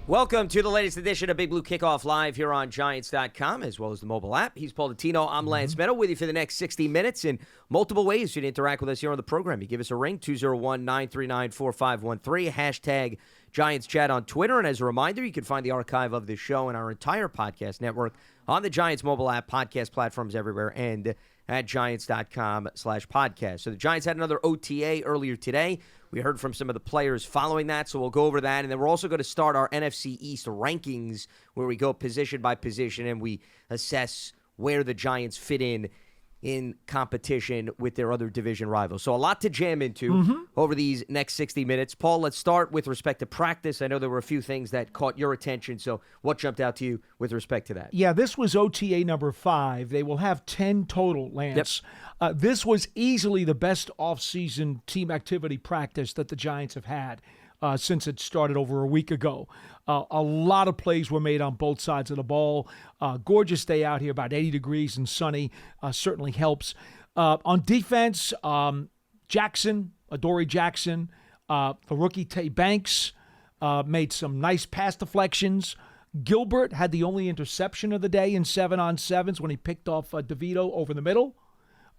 Welcome to the latest edition of Big Blue Kickoff live here on Giants.com, as well as the mobile app. He's Paul Dottino. I'm Lance Medow with you for the next 60 minutes in multiple ways you can interact with us here on the program. You give us a ring, 201-939-4513, hashtag Giants Chat on Twitter. And as a reminder, you can find the archive of this show and our entire podcast network on the Giants mobile app, podcast platforms everywhere, and at Giants.com/podcast. So the Giants had another OTA earlier today. We heard from some of the players following that, so we'll go over that. And then we're also going to start our NFC East rankings, where we go position by position and we assess where the Giants fit in competition with their other division rivals. So a lot to jam into over these next 60 minutes. Paul, let's start with respect to practice. I know there were a few things that caught your attention, so what jumped out to you with respect to that? Yeah, this was OTA number 5. They will have 10 total, Lance. Yep. This was easily the best off-season team activity practice that the Giants have had since it started over a week ago. A lot of plays were made on both sides of the ball. Gorgeous day out here, about 80 degrees and sunny, certainly helps. On defense, Jackson, Adoree Jackson, the rookie Tay Banks made some nice pass deflections. Gilbert had the only interception of the day in 7-on-7s when he picked off DeVito over the middle.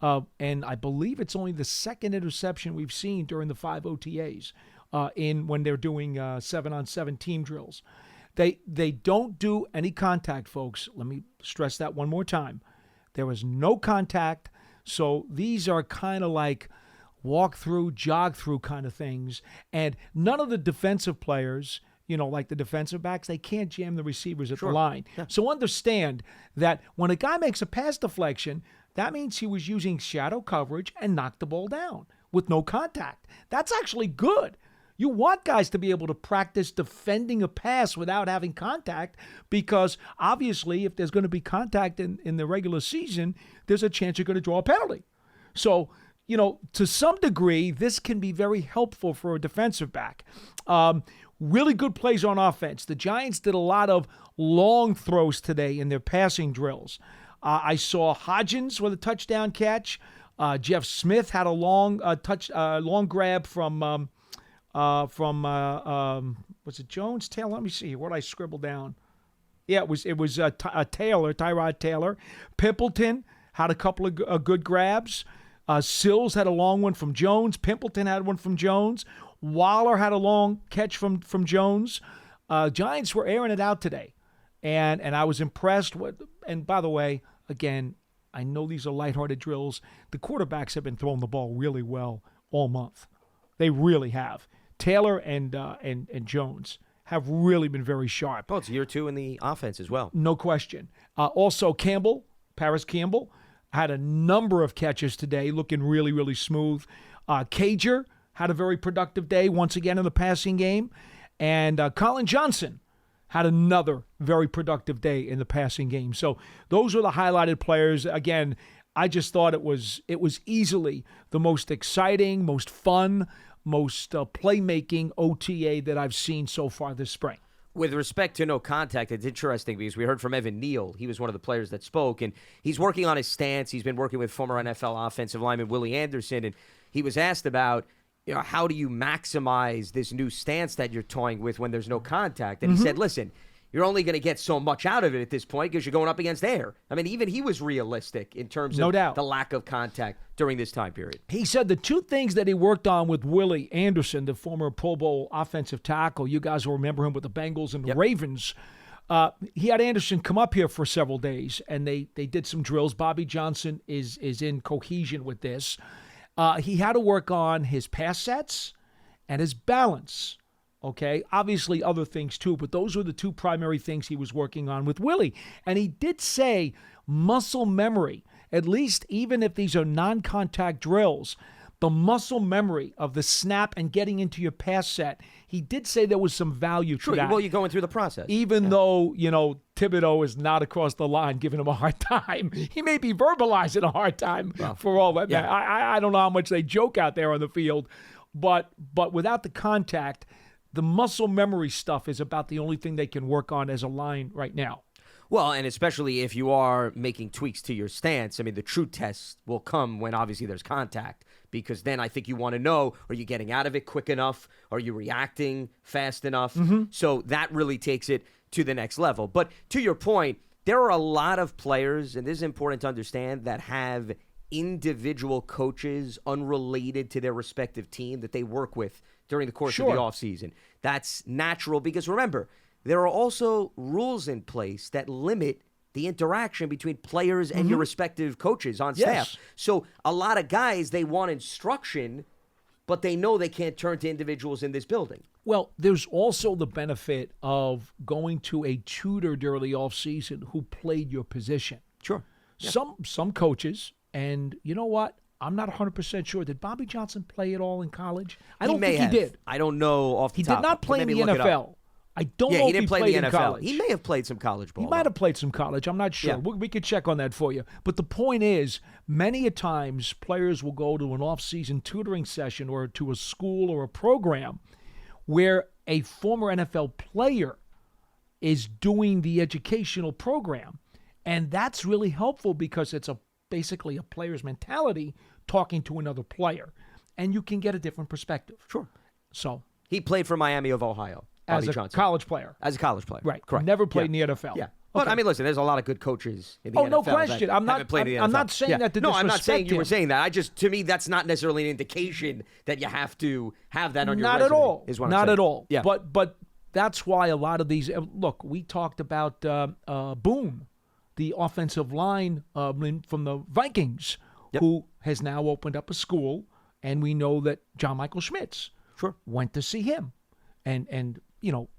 And I believe it's only the second interception we've seen during the 5 OTAs. When they're doing 7-on-7 team drills. They don't do any contact, folks. Let me stress that one more time. There was no contact, so these are kind of like walk-through, jog-through kind of things. And none of the defensive players, like the defensive backs, they can't jam the receivers at the line. Yeah. So understand that when a guy makes a pass deflection, that means he was using shadow coverage and knocked the ball down with no contact. That's actually good. You want guys to be able to practice defending a pass without having contact, because obviously if there's going to be contact in the regular season, there's a chance you're going to draw a penalty. So, to some degree, this can be very helpful for a defensive back. Really good plays on offense. The Giants did a lot of long throws today in their passing drills. I saw Hodgins with a touchdown catch. Jeff Smith had a long grab from was it Jones? Taylor? Let me see what I scribbled down. Yeah, it was Taylor, Tyrod Taylor. Pimpleton had a couple of good grabs. Sills had a long one from Jones. Pimpleton had one from Jones. Waller had a long catch from Jones. Giants were airing it out today, and I was impressed with. And by the way, again, I know these are lighthearted drills. The quarterbacks have been throwing the ball really well all month. They really have. Taylor and Jones have really been very sharp. Oh, it's year 2 in the offense as well. No question. Also, Paris Campbell, had a number of catches today, looking really, really smooth. Cager had a very productive day once again in the passing game. And Colin Johnson had another very productive day in the passing game. So those are the highlighted players. Again, I just thought it was easily the most exciting, most fun, most playmaking OTA that I've seen so far this spring. With respect to no contact, it's interesting because we heard from Evan Neal. He was one of the players that spoke, and he's working on his stance. He's been working with former NFL offensive lineman Willie Anderson, and he was asked about, how do you maximize this new stance that you're toying with when there's no contact? And he said, listen, you're only going to get so much out of it at this point because you're going up against air. I mean, even he was realistic in terms of the lack of contact during this time period. He said the two things that he worked on with Willie Anderson, the former Pro Bowl offensive tackle, you guys will remember him with the Bengals and the Ravens. He had Anderson come up here for several days, and they did some drills. Bobby Johnson is in cohesion with this. He had to work on his pass sets and his balance. Okay, obviously other things too, but those were the two primary things he was working on with Willie. And he did say muscle memory, at least even if these are non-contact drills, the muscle memory of the snap and getting into your pass set, he did say there was some value to that. Well, you're going through the process. Even though, Thibodeau is not across the line giving him a hard time. He may be verbalizing a hard time for all that. Yeah. I don't know how much they joke out there on the field, but without the contact, the muscle memory stuff is about the only thing they can work on as a line right now. Well, and especially if you are making tweaks to your stance, I mean, the true test will come when obviously there's contact, because then I think you want to know, are you getting out of it quick enough? Are you reacting fast enough? So that really takes it to the next level. But to your point, there are a lot of players, and this is important to understand, that have individual coaches unrelated to their respective team that they work with during the course of the offseason. That's natural because, remember, there are also rules in place that limit the interaction between players and your respective coaches on staff. So a lot of guys, they want instruction, but they know they can't turn to individuals in this building. Well, there's also the benefit of going to a tutor during the offseason who played your position. Sure. Yeah. Some coaches, and you know what? I'm not 100% sure. Did Bobby Johnson play at all in college? I don't think he did. I don't know off the top. He did not play in the NFL. I don't know if he played in college. He may have played some college ball. He might have played some college. I'm not sure. We could check on that for you. But the point is, many a times players will go to an off-season tutoring session or to a school or a program where a former NFL player is doing the educational program. And that's really helpful because it's basically a player's mentality talking to another player. And you can get a different perspective. Sure. So he played for Miami of Ohio. As a college player. As a college player. Right. Correct. Never played in the NFL. Yeah. But, I mean, listen, there's a lot of good coaches in the NFL. Oh, no question. I'm not saying that to disrespect No, I'm not saying you were him. saying that. To me, that's not necessarily an indication that you have to have that on your resume. Not at all. Is what not I'm saying. at all. Yeah. But that's why a lot of these look, we talked about Boone, the offensive line from the Vikings, who has now opened up a school, and we know that John Michael Schmitz went to see him. And you know,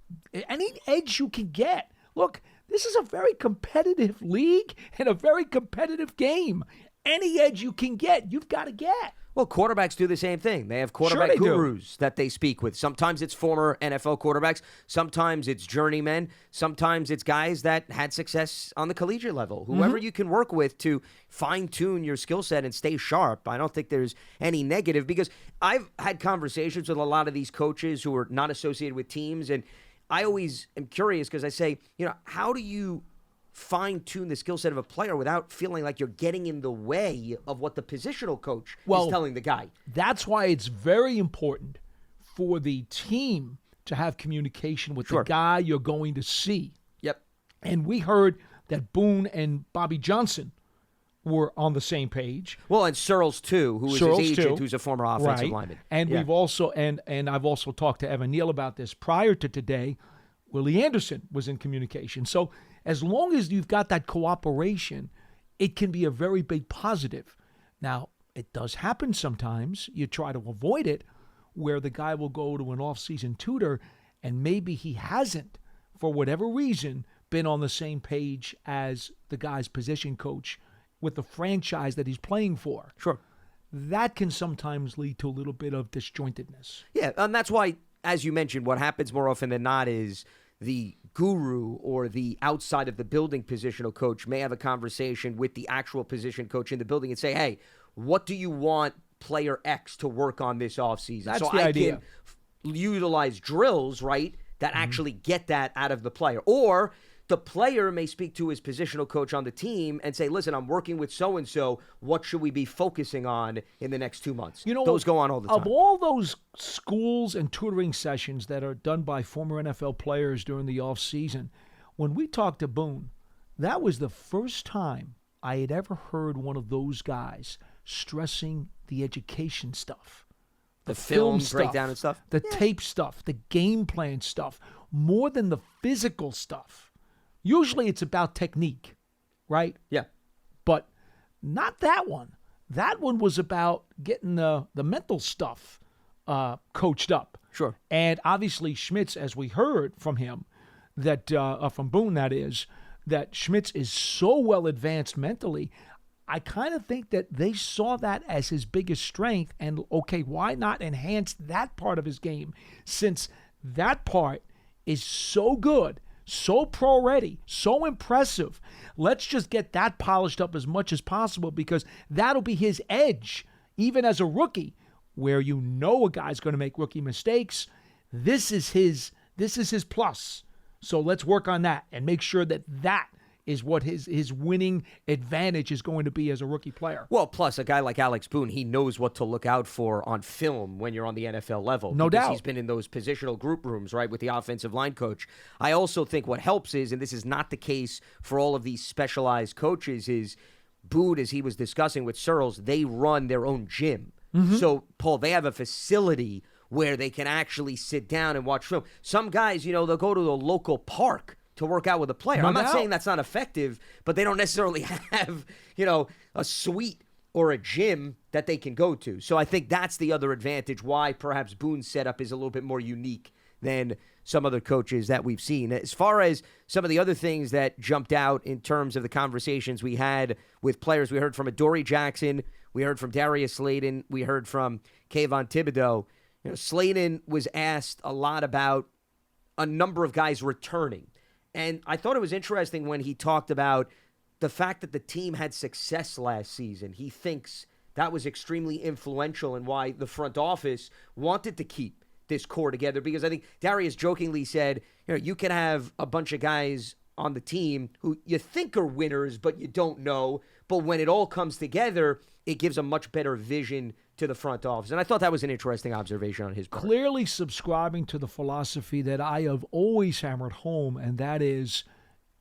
any edge you can get. Look, this is a very competitive league and a very competitive game. Any edge you can get, you've got to get. Well, quarterbacks do the same thing. They have quarterback gurus that they speak with. Sometimes it's former NFL quarterbacks. Sometimes it's journeymen. Sometimes it's guys that had success on the collegiate level. Whoever you can work with to fine-tune your skill set and stay sharp. I don't think there's any negative because I've had conversations with a lot of these coaches who are not associated with teams, and I always am curious because I say, you know, how do you fine-tune the skill set of a player without feeling like you're getting in the way of what the positional coach is telling the guy? That's why it's very important for the team to have communication with the guy you're going to see. Yep. And we heard that Boone and Bobby Johnson were on the same page. Well, and Searles too, who is his agent, who's a former offensive lineman. And we've also and I've also talked to Evan Neal about this prior to today. Willie Anderson was in communication. So as long as you've got that cooperation, it can be a very big positive. Now, it does happen sometimes. You try to avoid it, where the guy will go to an off-season tutor, and maybe he hasn't, for whatever reason, been on the same page as the guy's position coach with the franchise that he's playing for. Sure. That can sometimes lead to a little bit of disjointedness. Yeah, and that's why, as you mentioned, what happens more often than not is the guru or the outside of the building positional coach may have a conversation with the actual position coach in the building and say, hey, what do you want player X to work on this offseason? That's so the I idea. can utilize drills, right, that actually get that out of the player. Or the player may speak to his positional coach on the team and say, listen, I'm working with so-and-so. What should we be focusing on in the next 2 months? You know, those go on all the time. Of all those schools and tutoring sessions that are done by former NFL players during the offseason, when we talked to Boone, that was the first time I had ever heard one of those guys stressing the education stuff. The film stuff, breakdown and stuff? The tape stuff, the game plan stuff, more than the physical stuff. Usually it's about technique, right? Yeah. But not that one. That one was about getting the mental stuff coached up. Sure. And obviously Schmitz, as we heard from him, that from Boone, that is, that Schmitz is so well advanced mentally, I kind of think that they saw that as his biggest strength. And, okay, why not enhance that part of his game, since that part is so good, so pro-ready, so impressive. Let's just get that polished up as much as possible, because that'll be his edge, even as a rookie, where you know a guy's going to make rookie mistakes. This is his plus. So let's work on that and make sure that is what his winning advantage is going to be as a rookie player. Well, plus a guy like Alex Boone, he knows what to look out for on film when you're on the NFL level. No doubt. He's been in those positional group rooms, right, with the offensive line coach. I also think what helps is, and this is not the case for all of these specialized coaches, is Boone, as he was discussing with Searles, they run their own gym. So, Paul, they have a facility where they can actually sit down and watch film. Some guys, they'll go to the local park to work out with a player. I'm not saying that's not effective, but they don't necessarily have, a suite or a gym that they can go to. So I think that's the other advantage why perhaps Boone's setup is a little bit more unique than some other coaches that we've seen. As far as some of the other things that jumped out in terms of the conversations we had with players, we heard from Adoree Jackson, we heard from Darius Slayton, we heard from Kayvon Thibodeau. Slayton was asked a lot about a number of guys returning. And I thought it was interesting when he talked about the fact that the team had success last season. He thinks that was extremely influential in why the front office wanted to keep this core together, because I think Darius jokingly said, you can have a bunch of guys on the team who you think are winners, but you don't know. But when it all comes together, it gives a much better vision to the front office. And I thought that was an interesting observation on his part. Clearly subscribing to the philosophy that I have always hammered home, and that is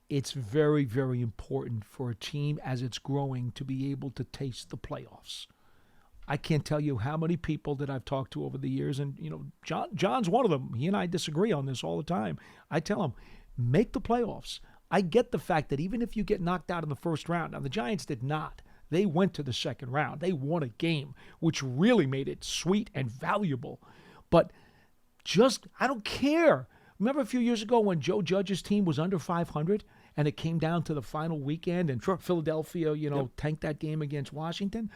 it's very, very important for a team as it's growing to be able to taste the playoffs. I can't tell you how many people that I've talked to over the years, and John's one of them. He and I disagree on this all the time. I tell him, make the playoffs. I get the fact that even if you get knocked out in the first round, now the Giants did not. They went to the second round. They won a game, which really made it sweet and valuable. But I don't care. Remember a few years ago when Joe Judge's team was under 500 and it came down to the final weekend and Philadelphia, tanked that game against Washington?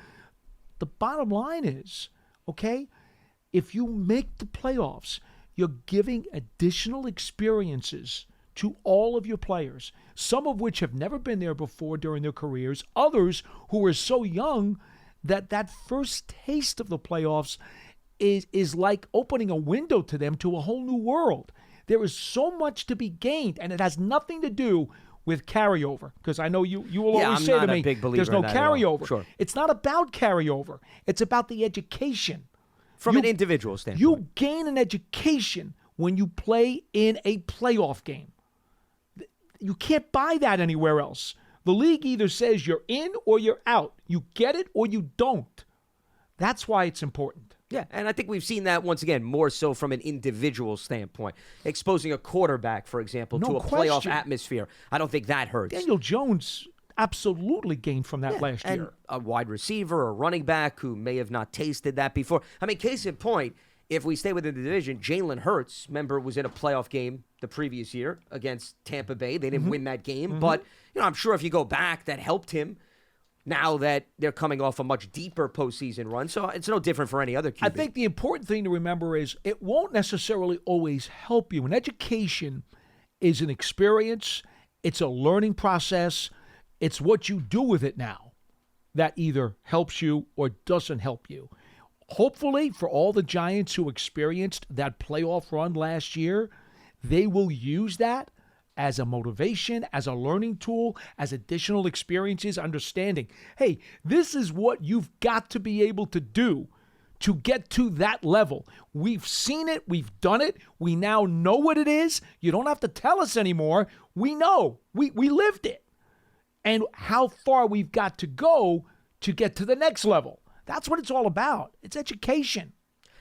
The bottom line is, okay, if you make the playoffs, you're giving additional experiences to all of your players, some of which have never been there before during their careers, others who are so young that first taste of the playoffs is like opening a window to them to a whole new world. There is so much to be gained, and it has nothing to do with carryover, because I know you will always say to me, there's no carryover. Sure. It's not about carryover. It's about the education. From an individual standpoint. You gain an education when you play in a playoff game. You can't buy that anywhere else. The league either says you're in or you're out. You get it or you don't. That's why it's important. Yeah, and I think we've seen that, once again, more so from an individual standpoint. Exposing a quarterback, for example, to a playoff atmosphere. I don't think that hurts. Daniel Jones absolutely gained from that last year. And a wide receiver, a running back who may have not tasted that before. I mean, case in point, if we stay within the division, Jalen Hurts, remember, was in a playoff game the previous year against Tampa Bay. They didn't win that game, but I'm sure if you go back, that helped him now that they're coming off a much deeper postseason run. So it's no different for any other QB. I think the important thing to remember is it won't necessarily always help you. An education is an experience. It's a learning process. It's what you do with it now that either helps you or doesn't help you. Hopefully, for all the Giants who experienced that playoff run last year, they will use that as a motivation, as a learning tool, as additional experiences, understanding, hey, this is what you've got to be able to do to get to that level. We've seen it. We've done it. We now know what it is. You don't have to tell us anymore. We know. We lived it. And how far we've got to go to get to the next level. That's what it's all about. It's education.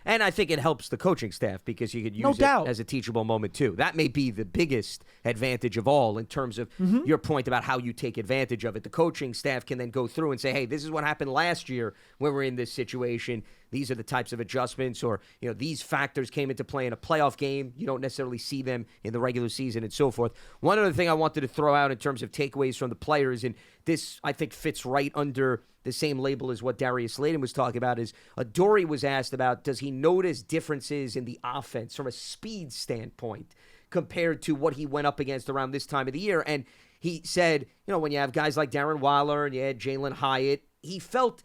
And I think it helps the coaching staff because you could use it as a teachable moment too. That may be the biggest advantage of all in terms of your point about how you take advantage of it. The coaching staff can then go through and say, hey, this is what happened last year when we're in this situation. These are the types of adjustments, or these factors came into play in a playoff game. You don't necessarily see them in the regular season and so forth. One other thing I wanted to throw out in terms of takeaways from the players, and this I think fits right under the same label as what Darius Slayton was talking about, is Adoree was asked about, does he notice differences in the offense from a speed standpoint compared to what he went up against around this time of the year? And he said, when you have guys like Darren Waller and you had Jalen Hyatt, he felt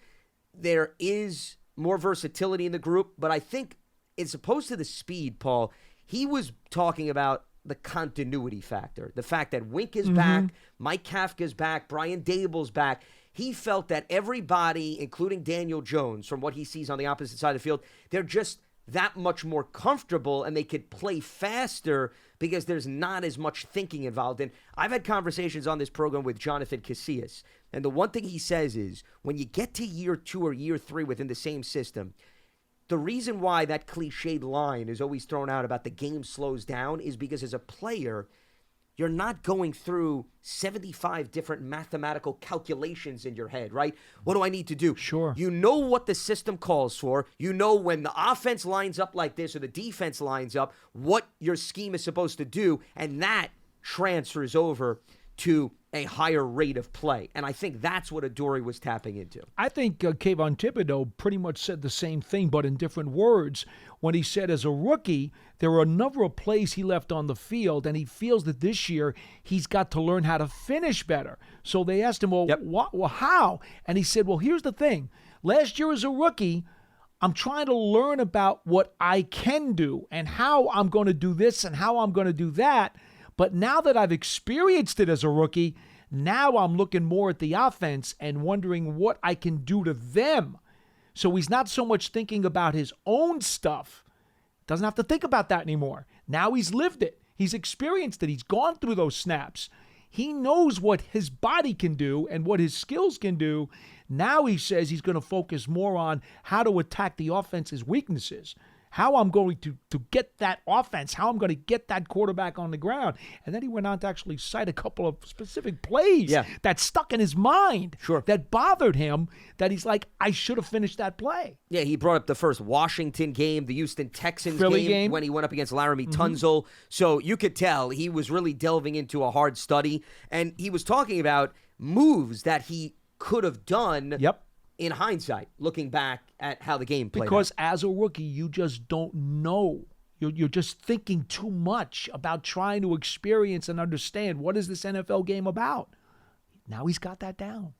there is more versatility in the group, but I think as opposed to the speed, Paul, he was talking about the continuity factor. The fact that Wink is back, Mike Kafka's back, Brian Dable's back. He felt that everybody, including Daniel Jones, from what he sees on the opposite side of the field, they're just that much more comfortable and they could play faster because there's not as much thinking involved. And I've had conversations on this program with Jonathan Casillas, and the one thing he says is when you get to year 2 or year 3 within the same system, the reason why that cliched line is always thrown out about the game slows down is because as a player, you're not going through 75 different mathematical calculations in your head, right? What do I need to do? Sure. You know what the system calls for. You know when the offense lines up like this or the defense lines up, what your scheme is supposed to do, and that transfers over to a higher rate of play. And I think that's what Adoree was tapping into. I think Kayvon Thibodeau pretty much said the same thing, but in different words, when he said as a rookie, there were a number of plays he left on the field, and he feels that this year he's got to learn how to finish better. So they asked him, well, how? And he said, well, here's the thing. Last year as a rookie, I'm trying to learn about what I can do and how I'm going to do this and how I'm going to do that. But now that I've experienced it as a rookie, now I'm looking more at the offense and wondering what I can do to them. So he's not so much thinking about his own stuff. Doesn't have to think about that anymore. Now he's lived it. He's experienced it. He's gone through those snaps. He knows what his body can do and what his skills can do. Now he says he's going to focus more on how to attack the offense's weaknesses. How I'm going to get that offense, how I'm going to get that quarterback on the ground. And then he went on to actually cite a couple of specific plays that stuck in his mind, that bothered him, that he's like, I should have finished that play. Yeah, he brought up the first Washington game, the Houston Texans game when he went up against Laramie Tunsil. So you could tell he was really delving into a hard study. And he was talking about moves that he could have done in hindsight, looking back at how the game played Because out. As a rookie, you just don't know. You're just thinking too much about trying to experience and understand what is this NFL game about. Now he's got that down.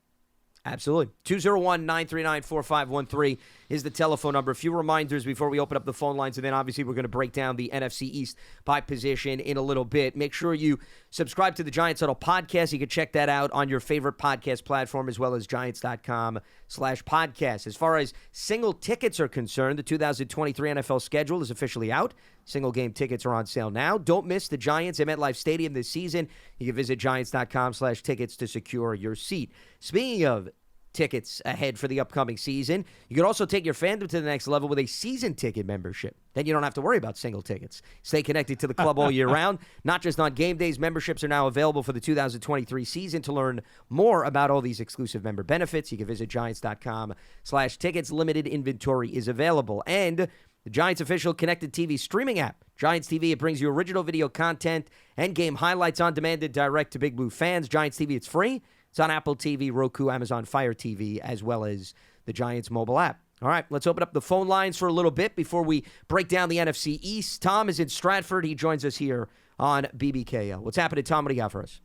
Absolutely. 201-939-4513 is the telephone number. A few reminders before we open up the phone lines, and then obviously we're going to break down the NFC East by position in a little bit. Make sure you subscribe to the Giants Huddle podcast. You can check that out on your favorite podcast platform as well as Giants.com/podcast. As far as single tickets are concerned, the 2023 NFL schedule is officially out. Single game tickets are on sale now. Don't miss the Giants at MetLife Stadium this season. You can visit Giants.com/tickets to secure your seat. Speaking of tickets ahead for the upcoming season, you can also take your fandom to the next level with a season ticket membership. Then you don't have to worry about single tickets. Stay connected to the club all year round. Not just on game days, memberships are now available for the 2023 season. To learn more about all these exclusive member benefits, you can visit Giants.com/tickets. Limited inventory is available. And the Giants' official connected TV streaming app, Giants TV, it brings you original video content and game highlights on demand and direct to Big Blue fans. Giants TV, it's free. It's on Apple TV, Roku, Amazon Fire TV, as well as the Giants mobile app. All right, let's open up the phone lines for a little bit before we break down the NFC East. Tom is in Stratford. He joins us here on BBKL. What's happening, Tom? What do you got for us?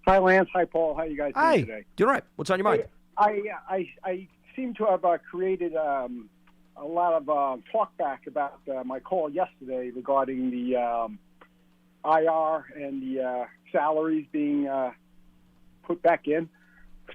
Hi, Lance. Hi, Paul. How you guys doing today? Doing all right. What's on your mind? I seem to have created a lot of talk back about my call yesterday regarding the IR and the salaries being put back in.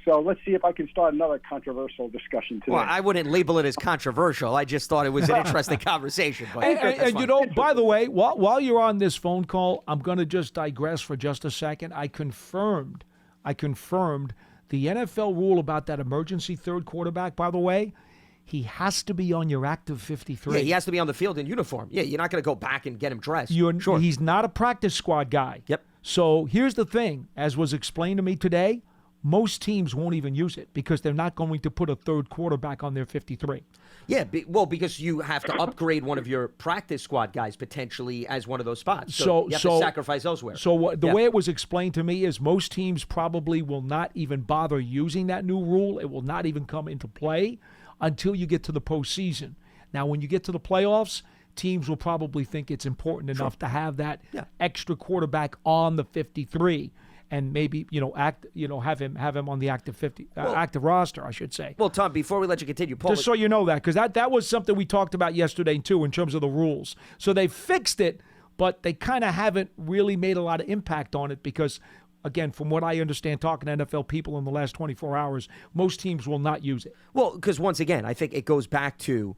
So let's see if I can start another controversial discussion today. Well, I wouldn't label it as controversial. I just thought it was an interesting conversation. But and you know, by the way, while you're on this phone call, I'm going to just digress for just a second. I confirmed the NFL rule about that emergency third quarterback, by the way. He has to be on your active 53. Yeah, he has to be on the field in uniform. Yeah, you're not going to go back and get him dressed. Sure. He's not a practice squad guy. Yep. So here's the thing. As was explained to me today, most teams won't even use it because they're not going to put a third quarterback on their 53. Yeah, because you have to upgrade one of your practice squad guys potentially as one of those spots. So you have to sacrifice elsewhere. So the way it was explained to me is most teams probably will not even bother using that new rule. It will not even come into play until you get to the postseason. Now, when you get to the playoffs, teams will probably think it's important enough to have that extra quarterback on the 53, and maybe have him on the active 50 active roster, I should say. Well, Tom, before we let you continue, Paul, just so you know that, because that was something we talked about yesterday too in terms of the rules. So they fixed it, but they kind of haven't really made a lot of impact on it because, again, from what I understand, talking to NFL people in the last 24 hours, most teams will not use it. Well, because once again, I think it goes back to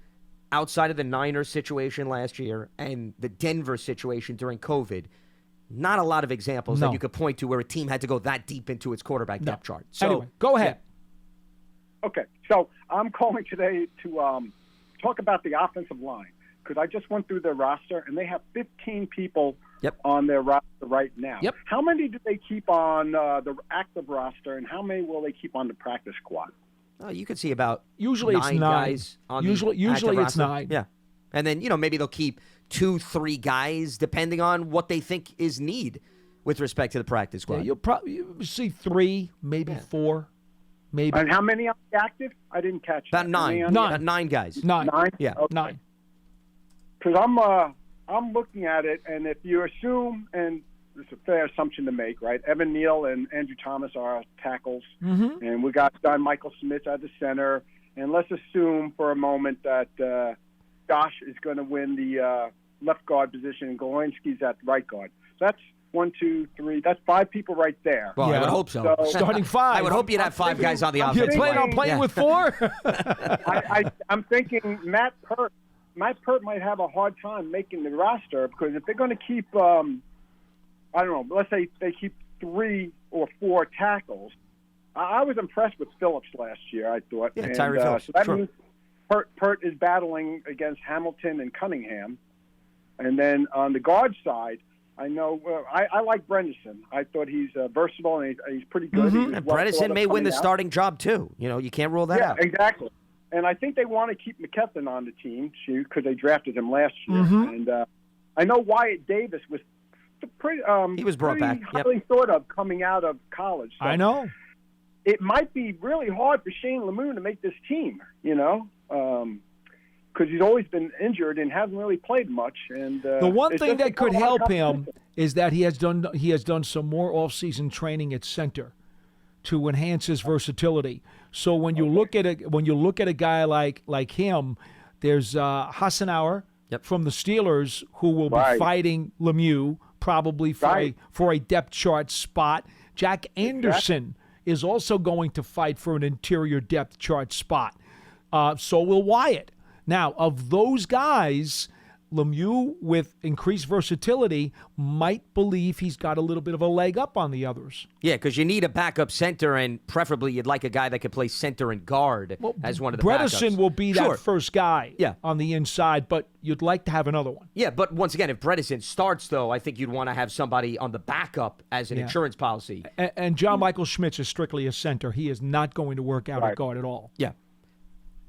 outside of the Niners situation last year and the Denver situation during COVID, not a lot of examples that you could point to where a team had to go that deep into its quarterback depth chart. So, anyway, go ahead. Yeah. Okay, so I'm calling today to talk about the offensive line because I just went through their roster, and they have 15 people on their roster right now. Yep. How many do they keep on the active roster, and how many will they keep on the practice squad? You could see about usually nine it's 9 guys on usually the active it's roster. 9. Yeah. And then, maybe they'll keep 2-3 guys depending on what they think is need with respect to the practice squad. Yeah, you'll probably see 3, maybe 4, maybe. And how many are active? I didn't catch about that. 9. About 9 guys. 9. 9? Yeah. Okay. 9. Because I'm looking at it, and if you assume, and it's a fair assumption to make, right? Evan Neal and Andrew Thomas are our tackles, and we got John Michael Smith at the center. And let's assume for a moment that Josh is going to win the left guard position, and Golinski's at right guard. So that's 1, 2, 3. That's 5 people right there. Well, I would hope so. Starting 5. I would hope you'd have 5 guys on the offense. You plan on playing with 4? I'm thinking Matt Pert. Matt Pert might have a hard time making the roster because if they're going to keep, I don't know, let's say they keep 3 or 4 tackles. I was impressed with Phillips last year, I thought. Yeah, Tyree Phillips. So that means Pert is battling against Hamilton and Cunningham. And then on the guard side, I know I like Bredesen. I thought he's versatile and he's pretty good. And Bredesen may win the starting job, too. You can't rule that out. Yeah, exactly. And I think they want to keep McKethan on the team because they drafted him last year. And I know Wyatt Davis was pretty. He was brought back. Highly thought of coming out of college. So I know. It might be really hard for Shane Lemoon to make this team. Because he's always been injured and hasn't really played much. And the one thing that could help him is that he has done some more off-season training at center to enhance his versatility. So when you look at a guy like him, there's Hassenauer from the Steelers who will be fighting Lemieux probably for a depth chart spot. Jack Anderson is also going to fight for an interior depth chart spot. So will Wyatt. Now, of those guys, Lemieux, with increased versatility, might believe he's got a little bit of a leg up on the others. Yeah, because you need a backup center, and preferably you'd like a guy that could play center and guard as one of the Bredesen backups. will be that first guy on the inside, but you'd like to have another one. Yeah, but once again, if Bredesen starts, though, I think you'd want to have somebody on the backup as an insurance policy. And John Michael Schmitz is strictly a center. He is not going to work out at guard at all. Yeah.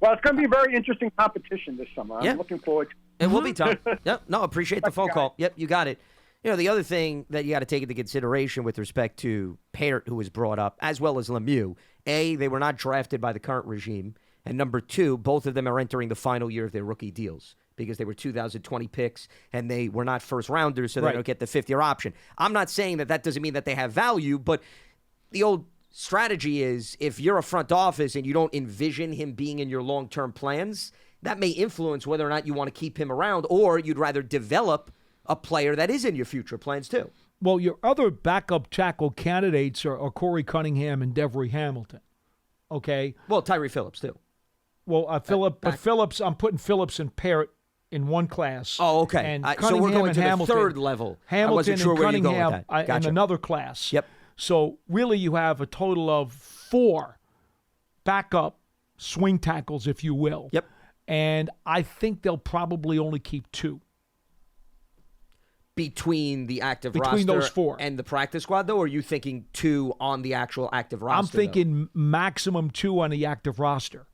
Well, it's going to be a very interesting competition this summer. I'm looking forward to it. It will be tough. Yep. No, appreciate the phone call. Yep, you got it. The other thing that you got to take into consideration with respect to Parrott, who was brought up, as well as Lemieux, A, they were not drafted by the current regime, and number 2, both of them are entering the final year of their rookie deals because they were 2020 picks and they were not first-rounders, so they don't get the fifth-year option. I'm not saying that doesn't mean that they have value, but the old strategy is if you're a front office and you don't envision him being in your long-term plans, that may influence whether or not you want to keep him around, or you'd rather develop a player that is in your future plans too. Well, your other backup tackle candidates are Corey Cunningham and Devery Hamilton. Okay. Well, Tyree Phillips too. Well, Phillips, I'm putting Phillips and Parrott in one class. Oh, okay. And so we're going to the Hamilton, third level. Hamilton I wasn't sure and where you're Cunningham going with that. Gotcha. in another class. Yep. So really you have a total of 4 backup swing tackles, if you will. Yep. And I think they'll probably only keep 2. Between the active roster Between those 4. And the practice squad, though, or are you thinking 2 on the actual active roster? I'm thinking maximum 2 on the active roster.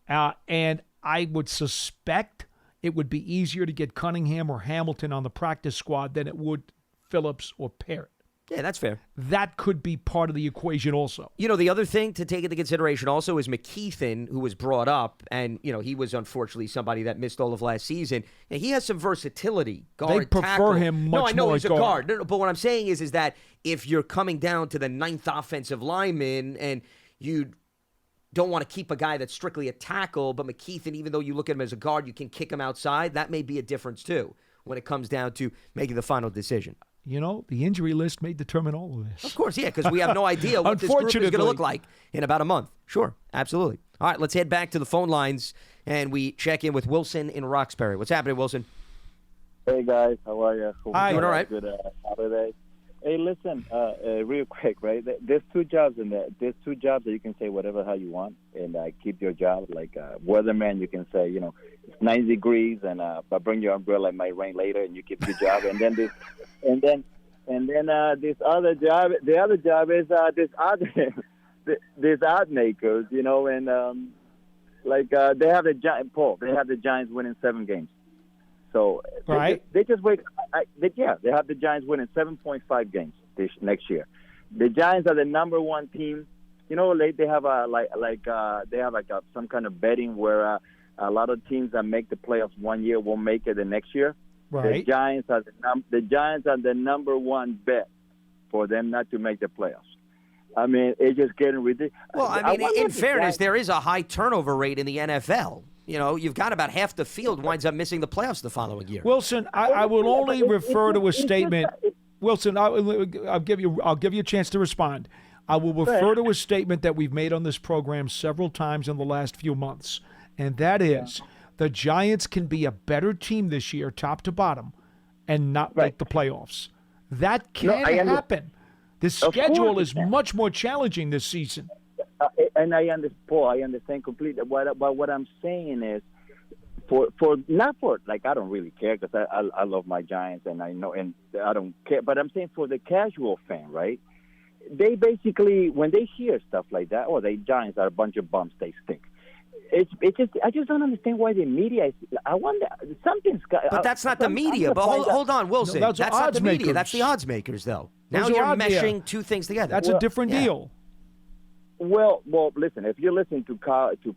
And I would suspect it would be easier to get Cunningham or Hamilton on the practice squad than it would Phillips or Parrott. Yeah, that's fair. That could be part of the equation also. The other thing to take into consideration also is McKeithen, who was brought up, and, he was unfortunately somebody that missed all of last season. And he has some versatility. Guard, they prefer tackle. him much more. No, I know he's a guard. guard. But what I'm saying is that if you're coming down to the 9th offensive lineman and you don't want to keep a guy that's strictly a tackle, but McKeithen, even though you look at him as a guard, you can kick him outside, that may be a difference too. when it comes down to making the final decision. You know, the injury list may determine all of this. Of course, yeah, because we have no idea what this group is going to look like in about a month. Sure, absolutely. All right, let's head back to the phone lines, and we check in with Wilson in Roxbury. What's happening, Wilson? Hey, guys. How are you? Hi. Doing all right. Good holiday. Hey, listen, real quick, right? There's two jobs in there. There's two jobs that you can say whatever how you want and keep your job. Like weatherman, you can say, you know, it's 90 degrees, and but bring your umbrella. It might rain later, and you keep your job. And then this, and then this other job. The other job is this odd makers, you know, and they have the Giants winning 7 games. So right. they just wait. They have the Giants winning 7.5 games next year. The Giants are the number 1 team. You know, they have some kind of betting where a lot of teams that make the playoffs one year won't make it the next year. Right. The Giants are the number 1 bet for them not to make the playoffs. I mean, it's just getting ridiculous. Well, I mean, in fairness, there is a high turnover rate in the NFL. You know, you've got about half the field winds up missing the playoffs the following year. Wilson, I will only refer to a statement. Wilson, I'll give you a chance to respond. I will refer to a statement that we've made on this program several times in the last few months, and that is the Giants can be a better team this year, top to bottom, and not make the playoffs. That can happen. The schedule is much more challenging this season. And I understand, Paul. I understand completely. But what I'm saying is, I don't really care because I love my Giants and I know and I don't care. But I'm saying for the casual fan, right? They basically when they hear stuff like that, the Giants are a bunch of bums. They stink. I just don't understand why the media is. I wonder something's got. But that's not the media. But hold on, Wilson. No, that's not the media. That's the odds makers, though. Now you're meshing two things together. That's a different deal. Well, listen. If you're listening to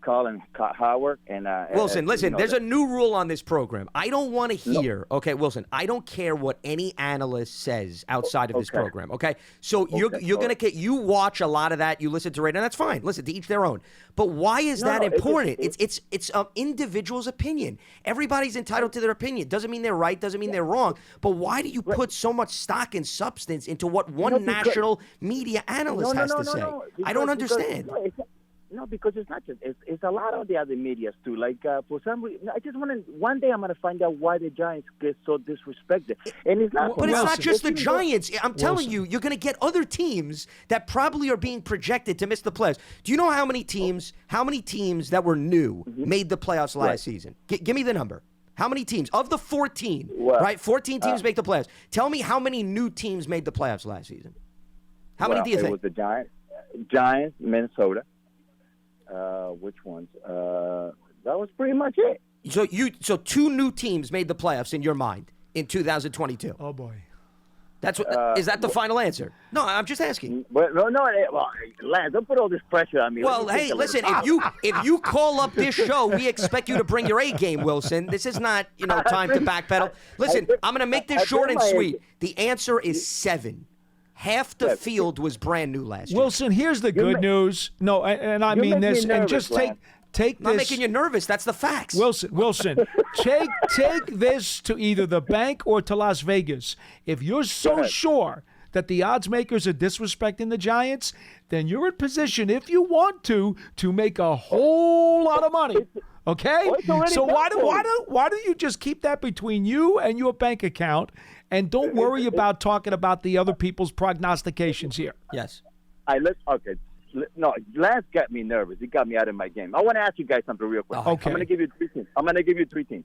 Colin Howard and Wilson, listen. There's a new rule on this program. I don't want to hear. No. Okay, Wilson. I don't care what any analyst says outside of this program. Okay, so you're gonna get. You watch a lot of that. You listen to radio, and that's fine. Listen, to each their own. But why is that important? It's an individual's opinion. Everybody's entitled to their opinion. Doesn't mean they're right. Doesn't mean they're wrong. But why do you put so much stock and substance into what one national media analyst has to say? I don't understand. Because it's not just it's a lot of the other medias too. Like for some reason, I just want to. One day I'm going to find out why the Giants get so disrespected, and it's not. But it's not just the Giants. I'm telling you, you're going to get other teams that probably are being projected to miss the playoffs. Do you know how many teams that were new made the playoffs last season? Give me the number. How many teams of the 14? Right, 14 teams make the playoffs. Tell me how many new teams made the playoffs last season. How many do you think? It was the Giants, Minnesota. Which ones? That was pretty much it. So 2 new teams made the playoffs in your mind in 2022. Oh boy, that's what is that the final answer? No, I'm just asking. But Lance, don't put all this pressure on me. Well, hey, listen, if you call up this show, we expect you to bring your A game, Wilson. This is not time to backpedal. Listen, I'm going to make this short and sweet. The answer is 7. Half the field was brand new last year. Wilson, here's the good news. No, and I mean this, and just take this. I'm not making you nervous. That's the facts. Wilson, take this to either the bank or to Las Vegas. If you're so sure that the odds makers are disrespecting the Giants, then you're in position, if you want to make a whole lot of money. Okay? So why don't you just keep that between you and your bank account? And don't worry about talking about the other people's prognostications here. Yes. No, Lance got me nervous. He got me out of my game. I want to ask you guys something real quick. Okay. I'm going to give you 3 teams.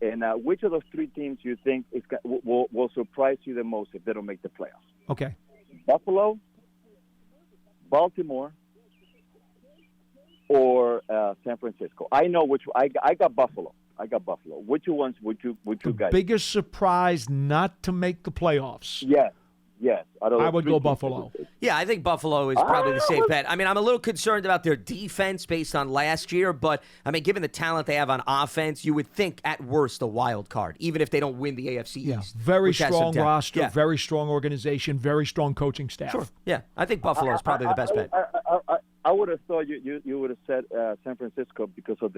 And which of those 3 teams you think will surprise you the most if they don't make the playoffs? Okay. Buffalo, Baltimore, or San Francisco? I know which. I got Buffalo. Which ones would you guys? Biggest surprise not to make the playoffs. Yes. I would go Buffalo. Yeah, I think Buffalo is probably the safe bet. I mean, I'm a little concerned about their defense based on last year, but, I mean, given the talent they have on offense, you would think at worst a wild card, even if they don't win the AFC East. Very strong roster, very strong organization, very strong coaching staff. Sure, yeah. I think Buffalo is probably the best bet. I would have thought you would have said San Francisco because of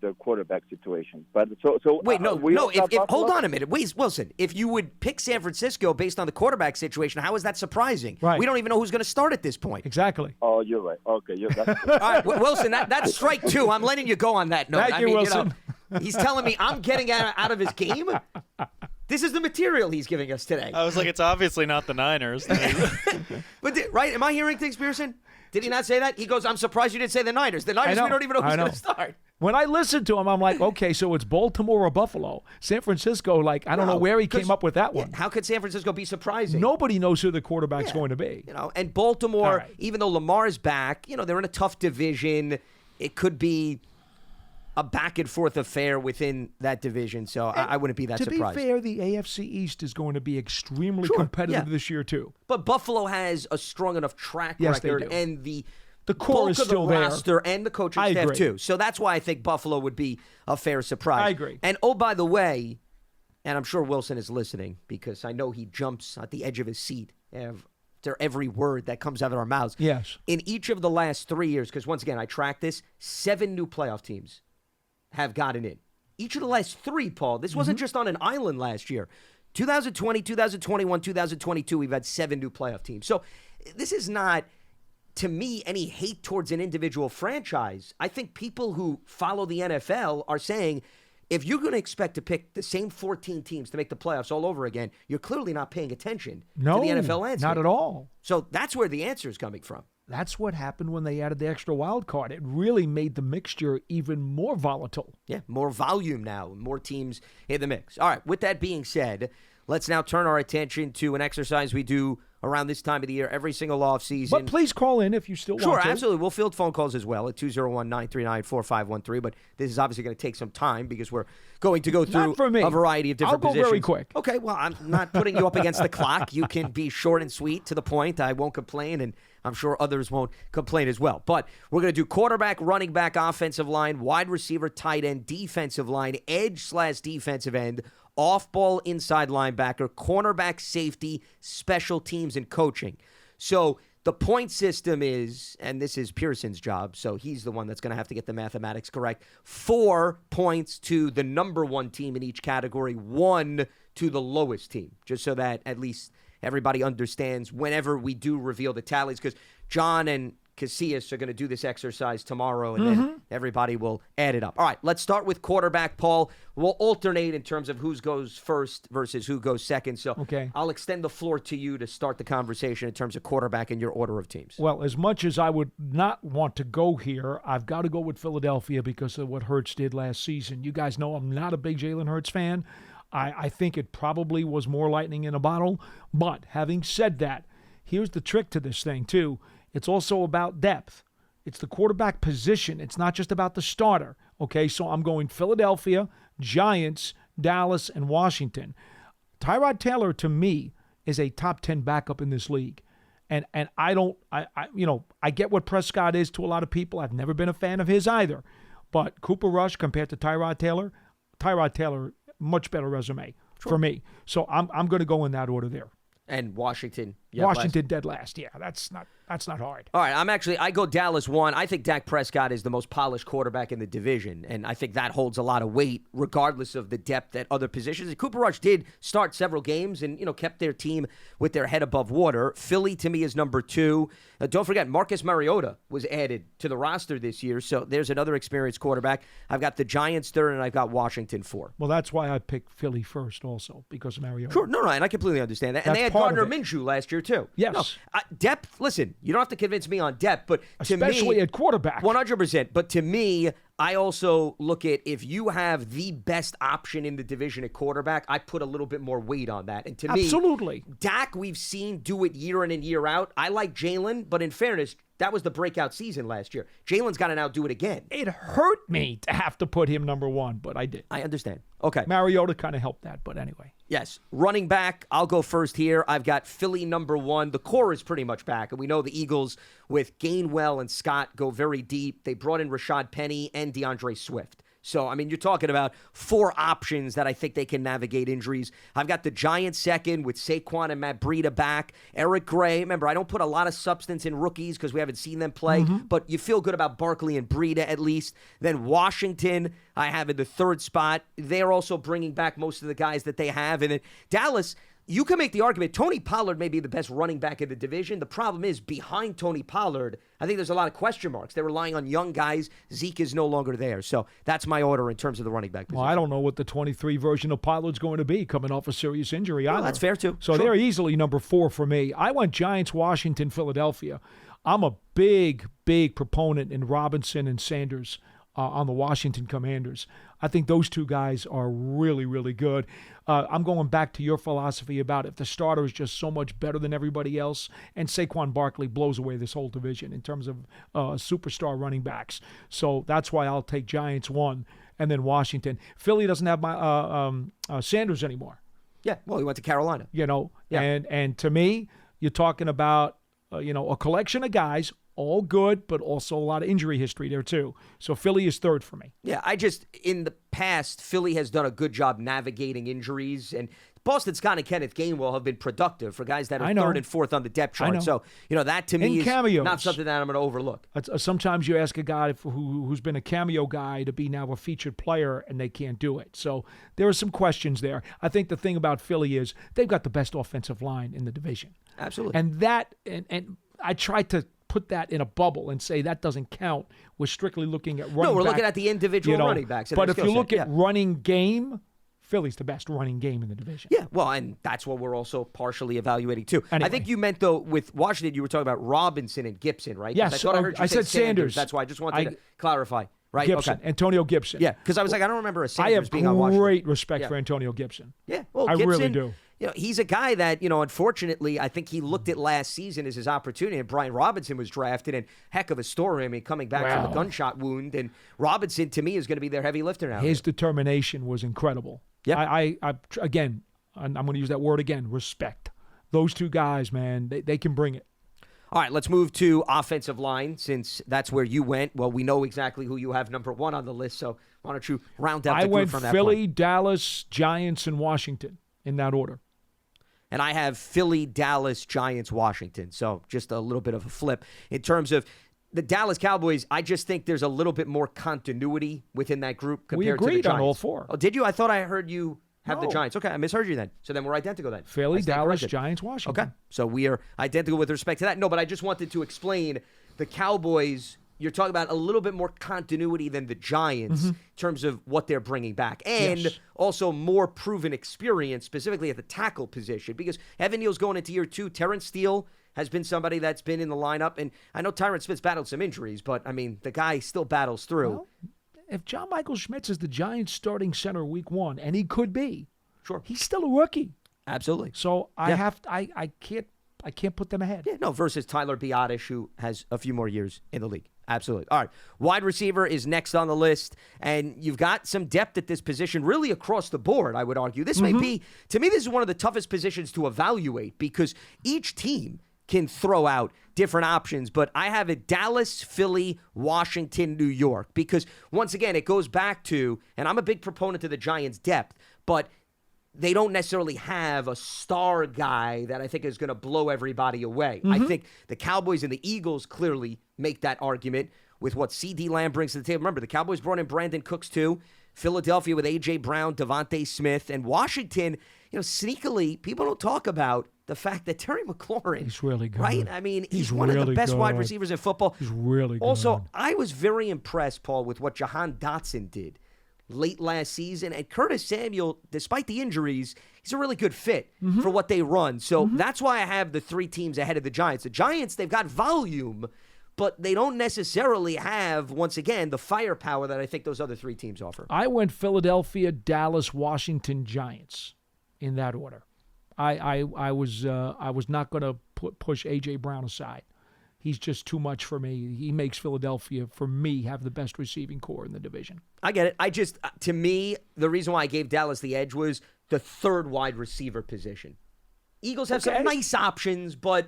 their quarterback situation. But so wait, no. If hold on a minute, wait, Wilson. If you would pick San Francisco based on the quarterback situation, how is that surprising? Right. We don't even know who's going to start at this point. Exactly. Oh, you're right. Okay, that's All right, Wilson, that's strike two. I'm letting you go on that note. Thank you, Wilson. He's telling me I'm getting out of his game. This is the material he's giving us today. I was like, it's obviously not the Niners. But right? Am I hearing things, Pearson? Did he not say that? He goes, I'm surprised you didn't say the Niners. The Niners, we don't even know who's going to start. When I listened to him, I'm like, okay, so it's Baltimore or Buffalo. San Francisco, I don't know where he came up with that one. How could San Francisco be surprising? Nobody knows who the quarterback's going to be. And Baltimore, right. even though Lamar's back, they're in a tough division. It could be a back and forth affair within that division, so I wouldn't be that surprised. To be fair, the NFC East is going to be extremely competitive this year too. But Buffalo has a strong enough track Yes, they record, do. and the core is bulk of still the there. roster and the coaching I staff agree. too. So that's why I think Buffalo would be a fair surprise. I agree. And oh, by the way, and I'm sure Wilson is listening because I know he jumps at the edge of his seat after every word that comes out of our mouths. Yes. In each of the last 3 years, because once again, I track this, 7 new playoff teams have gotten in. Each of the last 3, Paul. This wasn't just on an island last year. 2020, 2021, 2022, we've had 7 new playoff teams. So this is not, to me, any hate towards an individual franchise. I think people who follow the NFL are saying, if you're going to expect to pick the same 14 teams to make the playoffs all over again, you're clearly not paying attention to the NFL landscape. Not at all. So that's where the answer is coming from. That's what happened when they added the extra wild card. It really made the mixture even more volatile. Yeah, more volume now, more teams in the mix. All right, with that being said, let's now turn our attention to an exercise we do around this time of the year, every single offseason. But please call in if you still want to. Sure, absolutely. We'll field phone calls as well at 201-939-4513. But this is obviously going to take some time because we're going to go through a variety of different positions. I'll go very quick. Okay, well, I'm not putting you up against the clock. You can be short and sweet to the point. I won't complain, and I'm sure others won't complain as well. But we're going to do quarterback, running back, offensive line, wide receiver, tight end, defensive line, edge/defensive end, off-ball inside linebacker, cornerback, safety, special teams, and coaching. So the point system is, and this is Pearson's job, so he's the one that's going to have to get the mathematics correct, 4 points to the number 1 team in each category, 1 to the lowest team, just so that at least everybody understands whenever we do reveal the tallies, because John and Casillas are going to do this exercise tomorrow, and then everybody will add it up. All right, let's start with quarterback, Paul. We'll alternate in terms of who goes first versus who goes second. So I'll extend the floor to you to start the conversation in terms of quarterback and your order of teams. Well, as much as I would not want to go here, I've got to go with Philadelphia because of what Hurts did last season. You guys know I'm not a big Jalen Hurts fan. I think it probably was more lightning in a bottle. But having said that, here's the trick to this thing, too. It's also about depth. It's the quarterback position. It's not just about the starter. Okay, so I'm going Philadelphia, Giants, Dallas, and Washington. Tyrod Taylor, to me, is a top 10 backup in this league. And I get what Prescott is to a lot of people. I've never been a fan of his either. But Cooper Rush compared to Tyrod Taylor, much better resume for me. So I'm going to go in that order there. And Washington. Washington dead last. Yeah, that's not hard. All right, I go Dallas 1. I think Dak Prescott is the most polished quarterback in the division, and I think that holds a lot of weight regardless of the depth at other positions. And Cooper Rush did start several games and, kept their team with their head above water. Philly, to me, is number 2. Don't forget, Marcus Mariota was added to the roster this year, so there's another experienced quarterback. I've got the Giants 3rd, and I've got Washington 4. Well, that's why I picked Philly first also, because of Mariota. Sure, no, and I completely understand that. And they had Gardner Minshew last year, too. Yes. No, depth, listen, you don't have to convince me on depth, but to especially me, at quarterback. 100%. But to me, I also look at if you have the best option in the division at quarterback, I put a little bit more weight on that. And to Absolutely. me, Dak, we've seen do it year in and year out. I like Jalen, but in fairness, that was the breakout season last year. Jalen's got to now do it again. It hurt me to have to put him number 1, but I did. I understand. Okay. Mariota kind of helped that, but anyway. Yes. Running back, I'll go first here. I've got Philly number 1. The core is pretty much back. And we know the Eagles with Gainwell and Scott go very deep. They brought in Rashad Penny and DeAndre Swift. So, I mean, you're talking about 4 options that I think they can navigate injuries. I've got the Giants second with Saquon and Matt Breida back. Eric Gray, remember, I don't put a lot of substance in rookies because we haven't seen them play, but you feel good about Barkley and Breida at least. Then Washington, I have in the 3rd spot. They're also bringing back most of the guys that they have. And then Dallas, you can make the argument Tony Pollard may be the best running back in the division. The problem is behind Tony Pollard, I think there's a lot of question marks. They're relying on young guys. Zeke is no longer there. So that's my order in terms of the running back position. Well, I don't know what the 23 version of Pollard's going to be coming off a serious injury either. Well, that's fair too. So they're easily number 4 for me. I went Giants, Washington, Philadelphia. I'm a big proponent in Robinson and Sanders on the Washington Commanders. I think those 2 guys are really, really good. I'm going back to your philosophy about if the starter is just so much better than everybody else, and Saquon Barkley blows away this whole division in terms of superstar running backs. So that's why I'll take Giants 1 and then Washington. Philly doesn't have my Sanders anymore. Yeah, well, he went to Carolina. And to me, you're talking about a collection of guys, all good, but also a lot of injury history there too. So Philly is 3rd for me. Yeah, in the past, Philly has done a good job navigating injuries, and Boston Scott and Kenneth Gainwell have been productive for guys that are 3rd and 4th on the depth chart. So, that to me is cameos. Not something that I'm going to overlook. Sometimes you ask a guy who's been a cameo guy to be now a featured player, and they can't do it. So there are some questions there. I think the thing about Philly is they've got the best offensive line in the division. Absolutely. And I tried to put that in a bubble and say that doesn't count. We're strictly looking at running No, we're back, looking at the individual running backs. But if you look at running game, Philly's the best running game in the division. Yeah, well, and that's what we're also partially evaluating too. Anyway. I think you meant, though, with Washington, you were talking about Robinson and Gibson, right? Yes, I thought I heard you say said Sanders. That's why I just wanted to clarify. Right? Gibson, okay. Antonio Gibson. Yeah, because I was like, I don't remember a Sanders being on Washington. I have great respect for Antonio Gibson. Yeah, well, I Gibson, really do. He's a guy that, unfortunately, I think he looked at last season as his opportunity, and Brian Robinson was drafted, and heck of a story. I mean, coming back from a gunshot wound, and Robinson, to me, is going to be their heavy lifter now. His determination was incredible. Yeah. I'm going to use that word again, respect. Those 2 guys, man, they can bring it. All right, let's move to offensive line, since that's where you went. Well, we know exactly who you have number 1 on the list, so why don't you round out the group from that point? I went Philly, Dallas, Giants, and Washington in that order. And I have Philly, Dallas, Giants, Washington. So just a little bit of a flip. In terms of the Dallas Cowboys, I just think there's a little bit more continuity within that group compared to the Giants. We agreed on all 4. Oh, did you? I thought I heard you have the Giants. Okay, I misheard you then. So then we're identical then. Philly, Dallas, Giants, Washington. Okay, so we are identical with respect to that. No, but I just wanted to explain the Cowboys. You're talking about a little bit more continuity than the Giants in terms of what they're bringing back. And also more proven experience, specifically at the tackle position. Because Evan Neal's going into year 2. Terrence Steele has been somebody that's been in the lineup. And I know Tyron Smith's battled some injuries, but, I mean, the guy still battles through. Well, if John Michael Schmitz is the Giants' starting center week 1, and he could be, sure, he's still a rookie. Absolutely. So I can't put them ahead. Yeah, no, versus Tyler Biadasz, who has a few more years in the league. Absolutely. All right. Wide receiver is next on the list, and you've got some depth at this position really across the board, I would argue. This may be, to me, this is one of the toughest positions to evaluate because each team can throw out different options, but I have it Dallas, Philly, Washington, New York, because once again, it goes back to, and I'm a big proponent of the Giants' depth, but they don't necessarily have a star guy that I think is going to blow everybody away. I think the Cowboys and the Eagles clearly make that argument with what C.D. Lamb brings to the table. Remember, the Cowboys brought in Brandon Cooks too. Philadelphia with A.J. Brown, Devontae Smith, and Washington, sneakily, people don't talk about the fact that Terry McLaurin. He's really good. Right? I mean, he's one really of the best wide receivers in football. He's really good. Also, I was very impressed, Paul, with what Jahan Dotson did late last season. And Curtis Samuel, despite the injuries, he's a really good fit for what they run. So that's why I have the 3 teams ahead of the Giants. The Giants, they've got volume, but they don't necessarily have, once again, the firepower that I think those other 3 teams offer. I went Philadelphia, Dallas, Washington, Giants in that order. I was not going to push A.J. Brown aside. He's just too much for me. He makes Philadelphia, for me, have the best receiving core in the division. I get it. To me, the reason why I gave Dallas the edge was the 3rd wide receiver position. Eagles have some nice options, but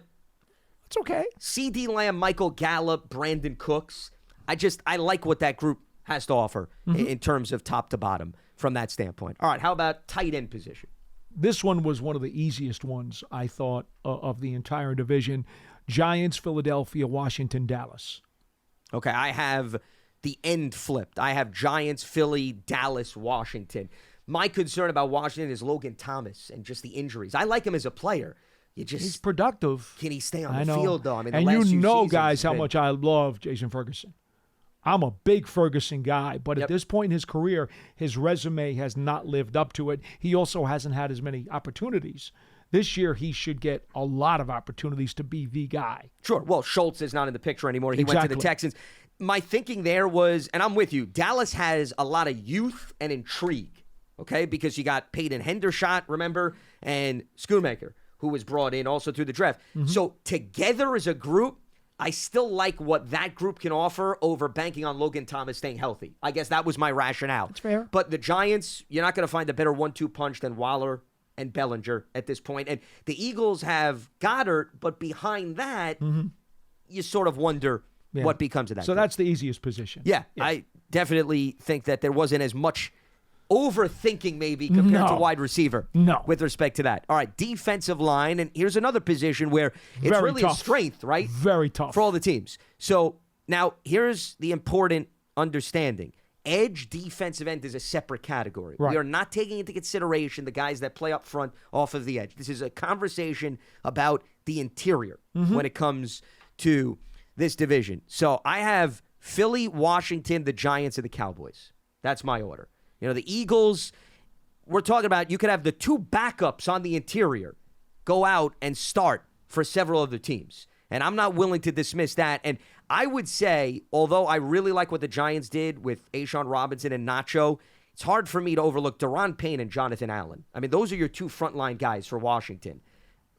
it's okay. C.D. Lamb, Michael Gallup, Brandon Cooks. I like what that group has to offer in terms of top to bottom from that standpoint. All right, how about tight end position? This one was one of the easiest ones, I thought, of the entire division. Giants, Philadelphia, Washington, Dallas. Okay, I have the end flipped. I have Giants, Philly, Dallas, Washington. My concern about Washington is Logan Thomas and just the injuries. I like him as a player. He's productive. Can he stay on the field, though? I mean, and the last you few know, seasons, guys, how much I love Jason Ferguson. I'm a big Ferguson guy, but at this point in his career, his resume has not lived up to it. He also hasn't had as many opportunities. This year, he should get a lot of opportunities to be the guy. Sure. Well, Schultz is not in the picture anymore. He went to the Texans. My thinking there was, and I'm with you, Dallas has a lot of youth and intrigue, okay? Because you got Peyton Hendershot, remember, and Schoonmaker, who was brought in also through the draft. So together as a group, I still like what that group can offer over banking on Logan Thomas staying healthy. I guess that was my rationale. That's fair. But the Giants, you're not going to find a better 1-2 punch than Waller and Bellinger at this point. And the Eagles have Goddard, but behind that, you sort of wonder what becomes of that. So that's the easiest position. Yeah, I definitely think that there wasn't as much overthinking maybe compared to wide receiver with respect to that. All right, defensive line, and here's another position where it's Very really tough. a strength, right? Very tough. For all the teams. So now here's the important understanding. Edge defensive end is a separate category. Right. We are not taking into consideration the guys that play up front off of the edge. This is a conversation about the interior when it comes to this division. So I have Philly, Washington, the Giants, and the Cowboys. That's my order. You know, the Eagles, we're talking about you could have the two backups on the interior go out and start for several other teams. And I'm not willing to dismiss that. And I would say, although I really like what the Giants did with A'Shaun Robinson and Nacho, it's hard for me to overlook Daron Payne and Jonathan Allen. I mean, those are your two frontline guys for Washington.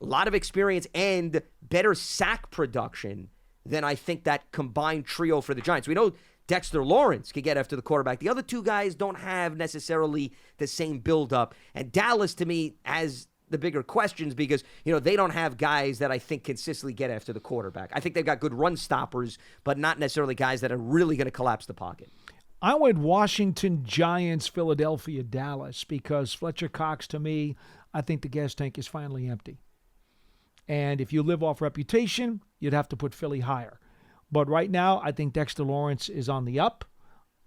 A lot of experience and better sack production than I think that combined trio for the Giants. We know Dexter Lawrence can get after the quarterback. The other two guys don't have necessarily the same buildup. And Dallas, to me, has the bigger questions because, you know, they don't have guys that I think consistently get after the quarterback. I think they've got good run stoppers, but not necessarily guys that are really going to collapse the pocket. I went Washington, Giants, Philadelphia, Dallas, because Fletcher Cox, to me, I think the gas tank is finally empty. And if you live off reputation, you'd have to put Philly higher. But right now, I think Dexter Lawrence is on the up.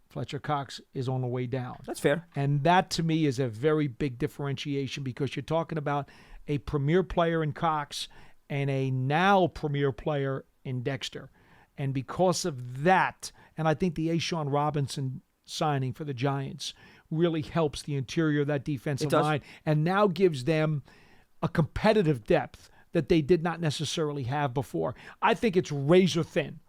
Fletcher Cox is on the way down. That's fair. And that, to me, is a very big differentiation because you're talking about a premier player in Cox and a now premier player in Dexter. And because of that, and I think the A'Shaun Robinson signing for the Giants really helps the interior of that defensive line and now gives them a competitive depth that they did not necessarily have before. I think it's razor thin.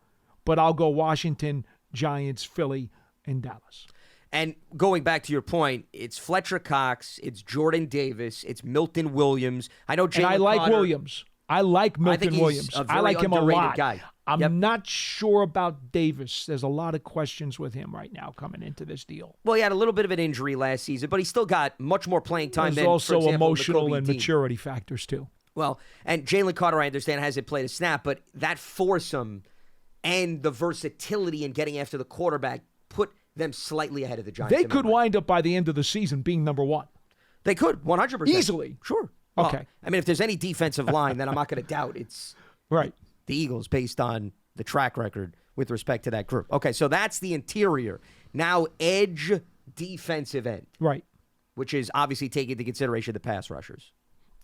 But I'll go Washington, Giants, Philly, and Dallas. And going back to your point, it's Fletcher Cox, it's Jordan Davis, it's Milton Williams. I know Jalen And I like Carter, Williams. I like Milton Williams. a very I like him a lot. guy. I'm not sure about Davis. There's a lot of questions with him right now coming into this deal. Well, he had a little bit of an injury last season, but he still got much more playing time There's than, also for example, emotional Nakobe and Dean. maturity factors, too. Well, and Jalen Carter, I understand, hasn't played a snap, but that foursome and the versatility in getting after the quarterback put them slightly ahead of the Giants. They could wind up by the end of the season being number one. They could, 100%. Easily. Sure. Okay. Well, I mean, if there's any defensive line, then I'm not going to doubt it's right. The Eagles based on the track record with respect to that group. Okay, so that's the interior. Now, edge defensive end. Right. Which is obviously taking into consideration the pass rushers.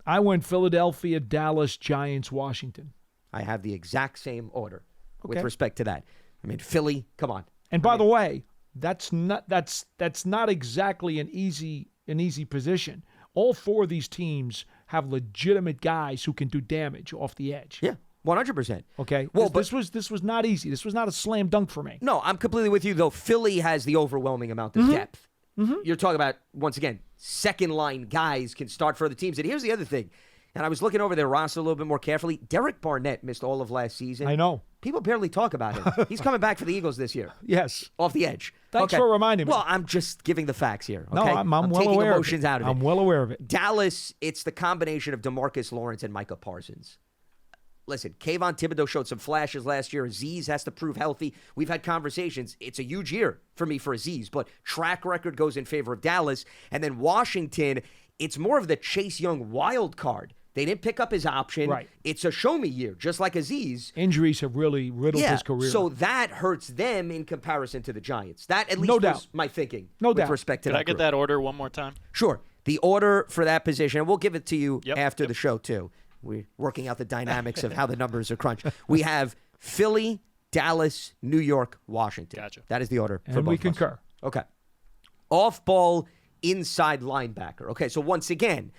I went Philadelphia, Dallas, Giants, Washington. I have the exact same order with respect to that. I mean, Philly, come on. And by the way, that's not exactly an easy position. All four of these teams have legitimate guys who can do damage off the edge. Yeah, 100%. Okay. Well, this was not easy. This was not a slam dunk for me. No, I'm completely with you, though. Philly has the overwhelming amount of depth. You're talking about, once again, second-line guys can start for other teams. And here's the other thing. And I was looking over their roster a little bit more carefully. Derek Barnett missed all of last season. I know. People barely talk about him. He's coming back for the Eagles this year. Yes. Off the edge. Thanks for reminding me. Well, I'm just giving the facts here. Okay? No, I'm well taking aware emotions of it. out of it. I'm well aware of it. Dallas, it's the combination of DeMarcus Lawrence and Micah Parsons. listen, Kayvon Thibodeau showed some flashes last year. Aziz has to prove healthy. We've had conversations. It's a huge year for me for Aziz, but track record goes in favor of Dallas. And then Washington, it's more of the Chase Young wild card. They didn't pick up his option. Right. It's a show-me year, just like Aziz. Injuries have really riddled his career. So that hurts them in comparison to the Giants. That at least was my thinking with respect to Could that I get group. that order one more time? Sure. The order for that position, and we'll give it to you after the show, too. We're working out the dynamics of how the numbers are crunched. We have Philly, Dallas, New York, Washington. Gotcha. That is the order for and we both of us. concur. Okay. Off-ball inside linebacker. Okay, so once again,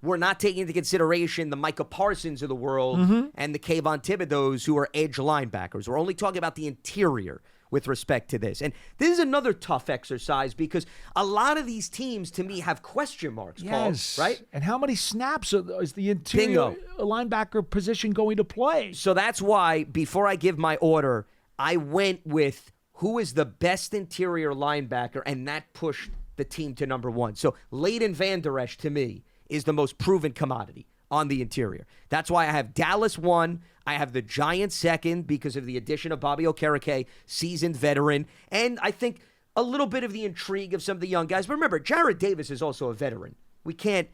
we're not taking into consideration the Micah Parsons of the world and the Kayvon Thibodeaus who are edge linebackers. We're only talking about the interior with respect to this. And this is another tough exercise because a lot of these teams, to me, have question marks, Yes. Paul, right? And how many snaps is the interior linebacker position going to play? So that's why, before I give my order, I went with who is the best interior linebacker, and that pushed the team to number one. So Leighton Vander Esch, to me, is the most proven commodity on the interior. That's why I have Dallas 1. I have the Giants 2nd because of the addition of Bobby Okereke, seasoned veteran, and I think a little bit of the intrigue of some of the young guys. But remember, Jared Davis is also a veteran. We can't,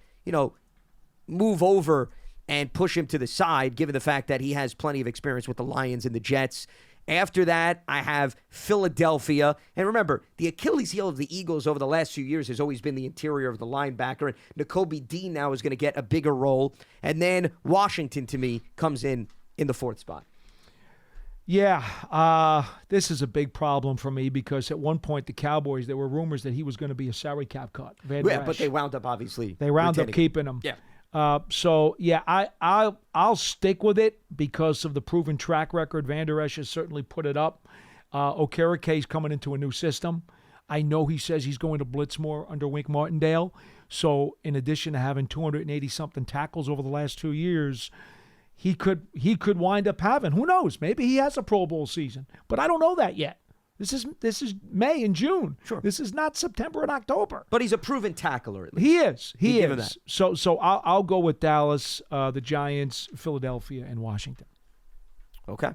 move over and push him to the side given the fact that he has plenty of experience with the Lions and the Jets. After that, I have Philadelphia. And remember, the Achilles heel of the Eagles over the last few years has always been the interior of the linebacker. And Nakobe Dean now is going to get a bigger role. And then Washington, to me, comes in the 4th spot. Yeah, this is a big problem for me because at one point the Cowboys, there were rumors that he was going to be a salary cap cut. But they wound up obviously. They wound up keeping him. Yeah. I'll stick with it because of the proven track record. Van Der Esch has certainly put it up. Okereke's coming into a new system. I know he says he's going to blitz more under Wink Martindale. So in addition to having 280-something tackles over the last 2 years, he could wind up having, who knows, maybe he has a Pro Bowl season. But I don't know that yet. This is May and June. Sure. This is not September and October. But he's a proven tackler, at least. He is. He give him is. that. So I'll go with Dallas, the Giants, Philadelphia, and Washington. Okay.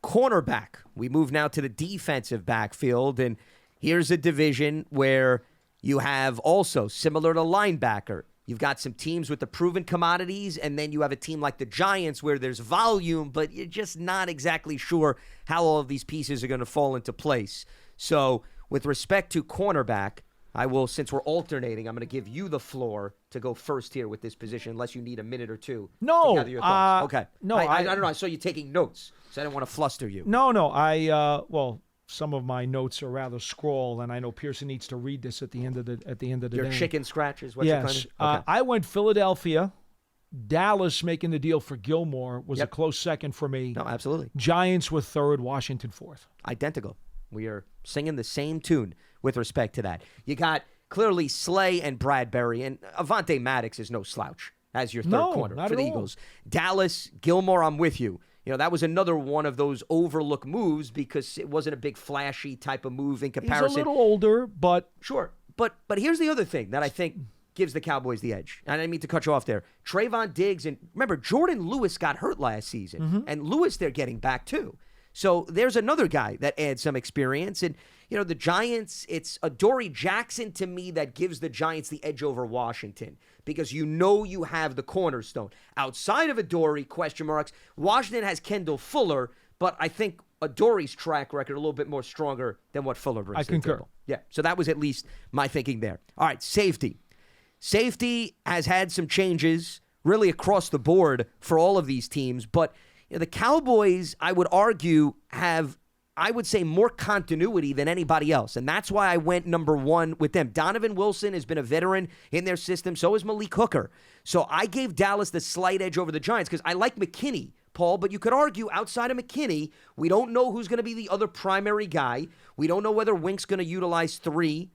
Cornerback. We move now to the defensive backfield, and here's a division where you have also, similar to linebacker, you've got some teams with the proven commodities, and then you have a team like the Giants where there's volume, but you're just not exactly sure how all of these pieces are going to fall into place. So with respect to cornerback, I will, since we're alternating, I'm going to give you the floor to go first here with this position, unless you need a minute or two to gather your thoughts. Okay. No, I don't know. I saw you taking notes, so I didn't want to fluster you. No. Some of my notes are rather scroll, and I know Pearson needs to read this at the end of the day. Your chicken scratch is what yes. you're claiming? Okay. I went Philadelphia. Dallas making the deal for Gilmore was a close second for me. No, absolutely. Giants were 3rd, Washington 4th. Identical. We are singing the same tune with respect to that. You got clearly Slay and Bradbury, and Avonte Maddox is no slouch as your third corner for the Eagles. Dallas, Gilmore, I'm with you. That was another one of those overlooked moves because it wasn't a big flashy type of move in comparison. He's a little older, but... Sure. But here's the other thing that I think gives the Cowboys the edge. And I didn't mean to cut you off there. Trayvon Diggs, and remember, Jordan Lewis got hurt last season. And Lewis, they're getting back too. So there's another guy that adds some experience. And, the Giants, it's Adoree Jackson to me that gives the Giants the edge over Washington because you have the cornerstone. Outside of Adoree, question marks, Washington has Kendall Fuller, but I think Adoree's track record a little bit more stronger than what Fuller brings to the concur. table. Yeah, so that was at least my thinking there. All right, safety. Safety has had some changes really across the board for all of these teams, but the Cowboys, I would argue, have, I would say, more continuity than anybody else, and that's why I went number 1 with them. Donovan Wilson has been a veteran in their system. So is Malik Hooker. So I gave Dallas the slight edge over the Giants because I like McKinney, Paul, but you could argue outside of McKinney, we don't know who's going to be the other primary guy. We don't know whether Wink's going to utilize 3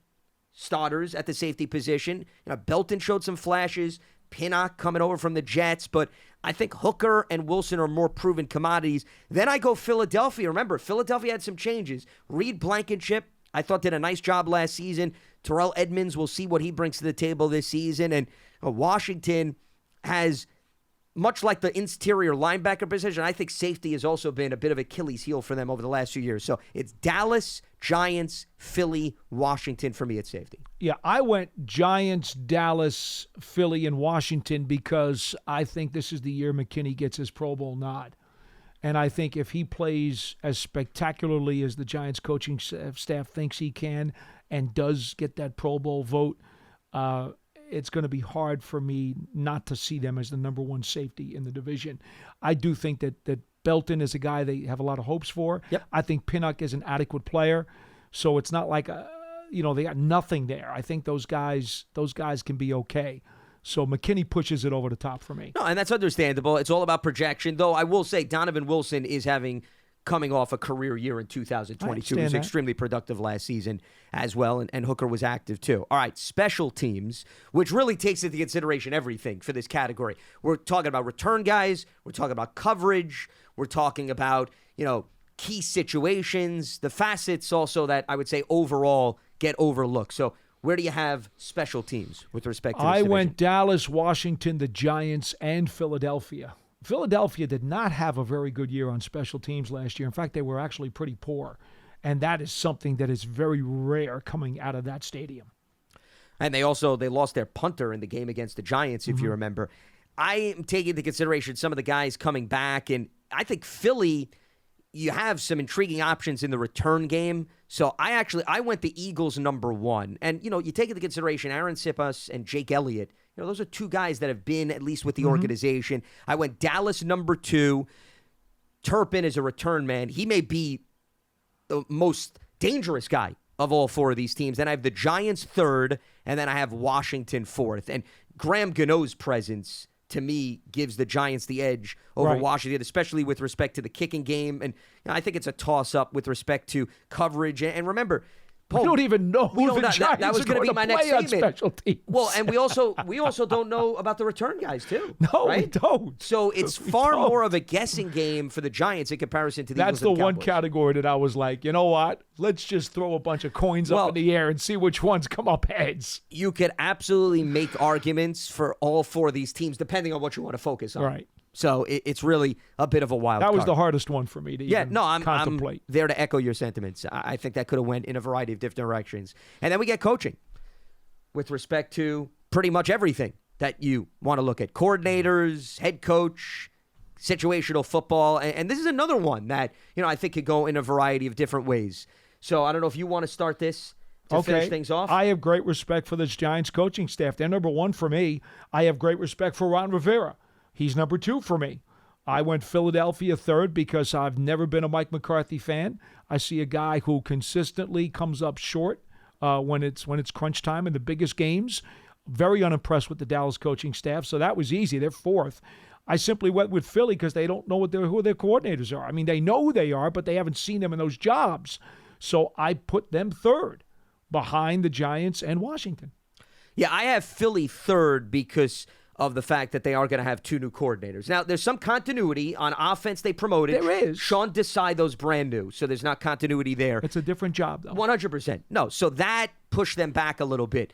starters at the safety position. Belton showed some flashes. Pinnock coming over from the Jets, but I think Hooker and Wilson are more proven commodities. Then I go Philadelphia. Remember, Philadelphia had some changes. Reed Blankenship, I thought, did a nice job last season. Terrell Edmonds, we'll see what he brings to the table this season. And Washington has much like the interior linebacker position, I think safety has also been a bit of Achilles heel for them over the last few years. So it's Dallas, Giants, Philly, Washington for me at safety. Yeah, I went Giants, Dallas, Philly, and Washington because I think this is the year McKinney gets his Pro Bowl nod. And I think if he plays as spectacularly as the Giants coaching staff thinks he can and does get that Pro Bowl vote, it's going to be hard for me not to see them as the number one safety in the division. I do think that Belton is a guy they have a lot of hopes for. Yep. I think Pinnock is an adequate player, so it's not like they got nothing there. I think those guys can be okay. So McKinney pushes it over the top for me. No, and that's understandable. It's all about projection, though I will say Donovan Wilson is coming off a career year in 2022. He was extremely productive last season as well, and Hooker was active too. All right, special teams, which really takes into consideration everything for this category. We're talking about return guys. We're talking about coverage. We're talking about, key situations, the facets also that I would say overall get overlooked. So where do you have special teams with respect to this division? Went Dallas, Washington, the Giants, and Philadelphia. Philadelphia did not have a very good year on special teams last year. In fact, they were actually pretty poor. And that is something that is very rare coming out of that stadium. And they lost their punter in the game against the Giants, if you remember. I am taking into consideration some of the guys coming back, and I think Philly, you have some intriguing options in the return game. So I went the Eagles number one. And, you take into consideration Aaron Sipas and Jake Elliott. Those are two guys that have been at least with the organization. I went Dallas number two. Turpin is a return man. He may be the most dangerous guy of all four of these teams. Then I have the Giants third, and then I have Washington fourth. And Graham Gano's presence, to me, gives the Giants the edge over Washington, especially with respect to the kicking game. And I think it's a toss-up with respect to coverage. And remember, Paul, we don't even know who the Giants that was going to be my next on statement. Special teams. Well, and we also don't know about the return guys too. No, right? we don't. So it's far more of a guessing game for the Giants in comparison to the That's Eagles and the one Cowboys. category that I was like, you know what? Let's just throw a bunch of coins up in the air and see which ones come up heads. You could absolutely make arguments for all four of these teams, depending on what you want to focus on. Right. So it's really a bit of a wild That was card. the hardest one for me to contemplate. I'm there to echo your sentiments. I think that could have went in a variety of different directions. And then we get coaching with respect to pretty much everything that you want to look at. Coordinators, head coach, situational football. And this is another one that, I think could go in a variety of different ways. So I don't know if you want to start this to finish things off. I have great respect for this Giants coaching staff. They're number one for me. I have great respect for Ron Rivera. He's number two for me. I went Philadelphia third because I've never been a Mike McCarthy fan. I see a guy who consistently comes up short when it's crunch time in the biggest games. Very unimpressed with the Dallas coaching staff, so that was easy. They're fourth. I simply went with Philly because they don't know who their coordinators are. I mean, they know who they are, but they haven't seen them in those jobs. So I put them third behind the Giants and Washington. Yeah, I have Philly third because of the fact that they are going to have two new coordinators. Now, there's some continuity. On offense, they promoted. There is. Sean Desaido's brand new, so there's not continuity there. It's a different job, though. 100%. No, so that pushed them back a little bit.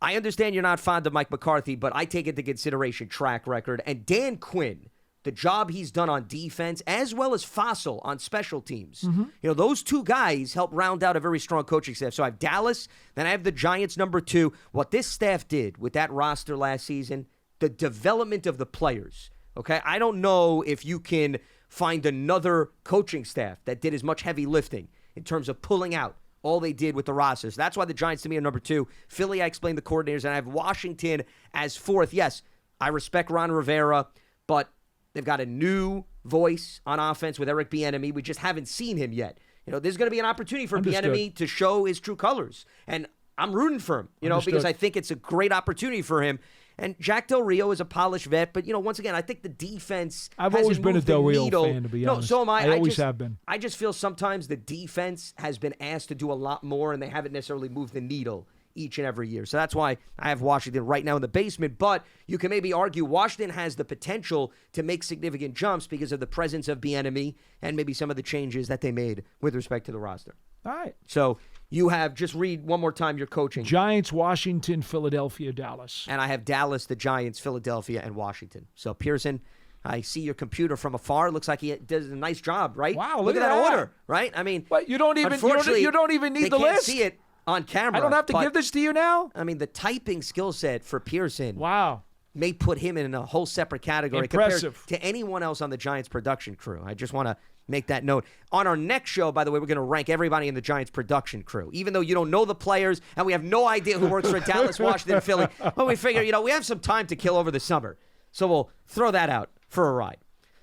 I understand you're not fond of Mike McCarthy, but I take into consideration track record. And Dan Quinn, the job he's done on defense, as well as Fossil on special teams. Those two guys help round out a very strong coaching staff. So I have Dallas, then I have the Giants number two. What this staff did with that roster last season, the development of the players, okay? I don't know if you can find another coaching staff that did as much heavy lifting in terms of pulling out all they did with the rosters. That's why the Giants, to me, are number two. Philly, I explained the coordinators, and I have Washington as fourth. Yes, I respect Ron Rivera, but they've got a new voice on offense with Eric Bieniemy. We just haven't seen him yet. There's going to be an opportunity for Bieniemy to show his true colors, and I'm rooting for him, because I think it's a great opportunity for him. And Jack Del Rio is a polished vet, but, once again, I think the defense I've always been a Del Rio fan, to be honest. No, so am I. I always have been. I just feel sometimes the defense has been asked to do a lot more, and they haven't necessarily moved the needle each and every year. So that's why I have Washington right now in the basement. But you can maybe argue Washington has the potential to make significant jumps because of the presence of Bieniemy and maybe some of the changes that they made with respect to the roster. All right. So you have, just read one more time your coaching. Giants, Washington, Philadelphia, Dallas. And I have Dallas, the Giants, Philadelphia, and Washington. So, Pearson, I see your computer from afar. It looks like he does a nice job, right? Wow, look at that order, right? I mean, but you don't even need they the can't list. see it on camera. I don't have to give this to you now. I mean, the typing skill set for Pearson. Wow. May put him in a whole separate category Impressive. compared to anyone else on the Giants production crew. I just want to make that note. On our next show, by the way, we're going to rank everybody in the Giants production crew, even though you don't know the players and we have no idea who works for Dallas, Washington, Philly. But we figure, we have some time to kill over the summer. So we'll throw that out for a ride.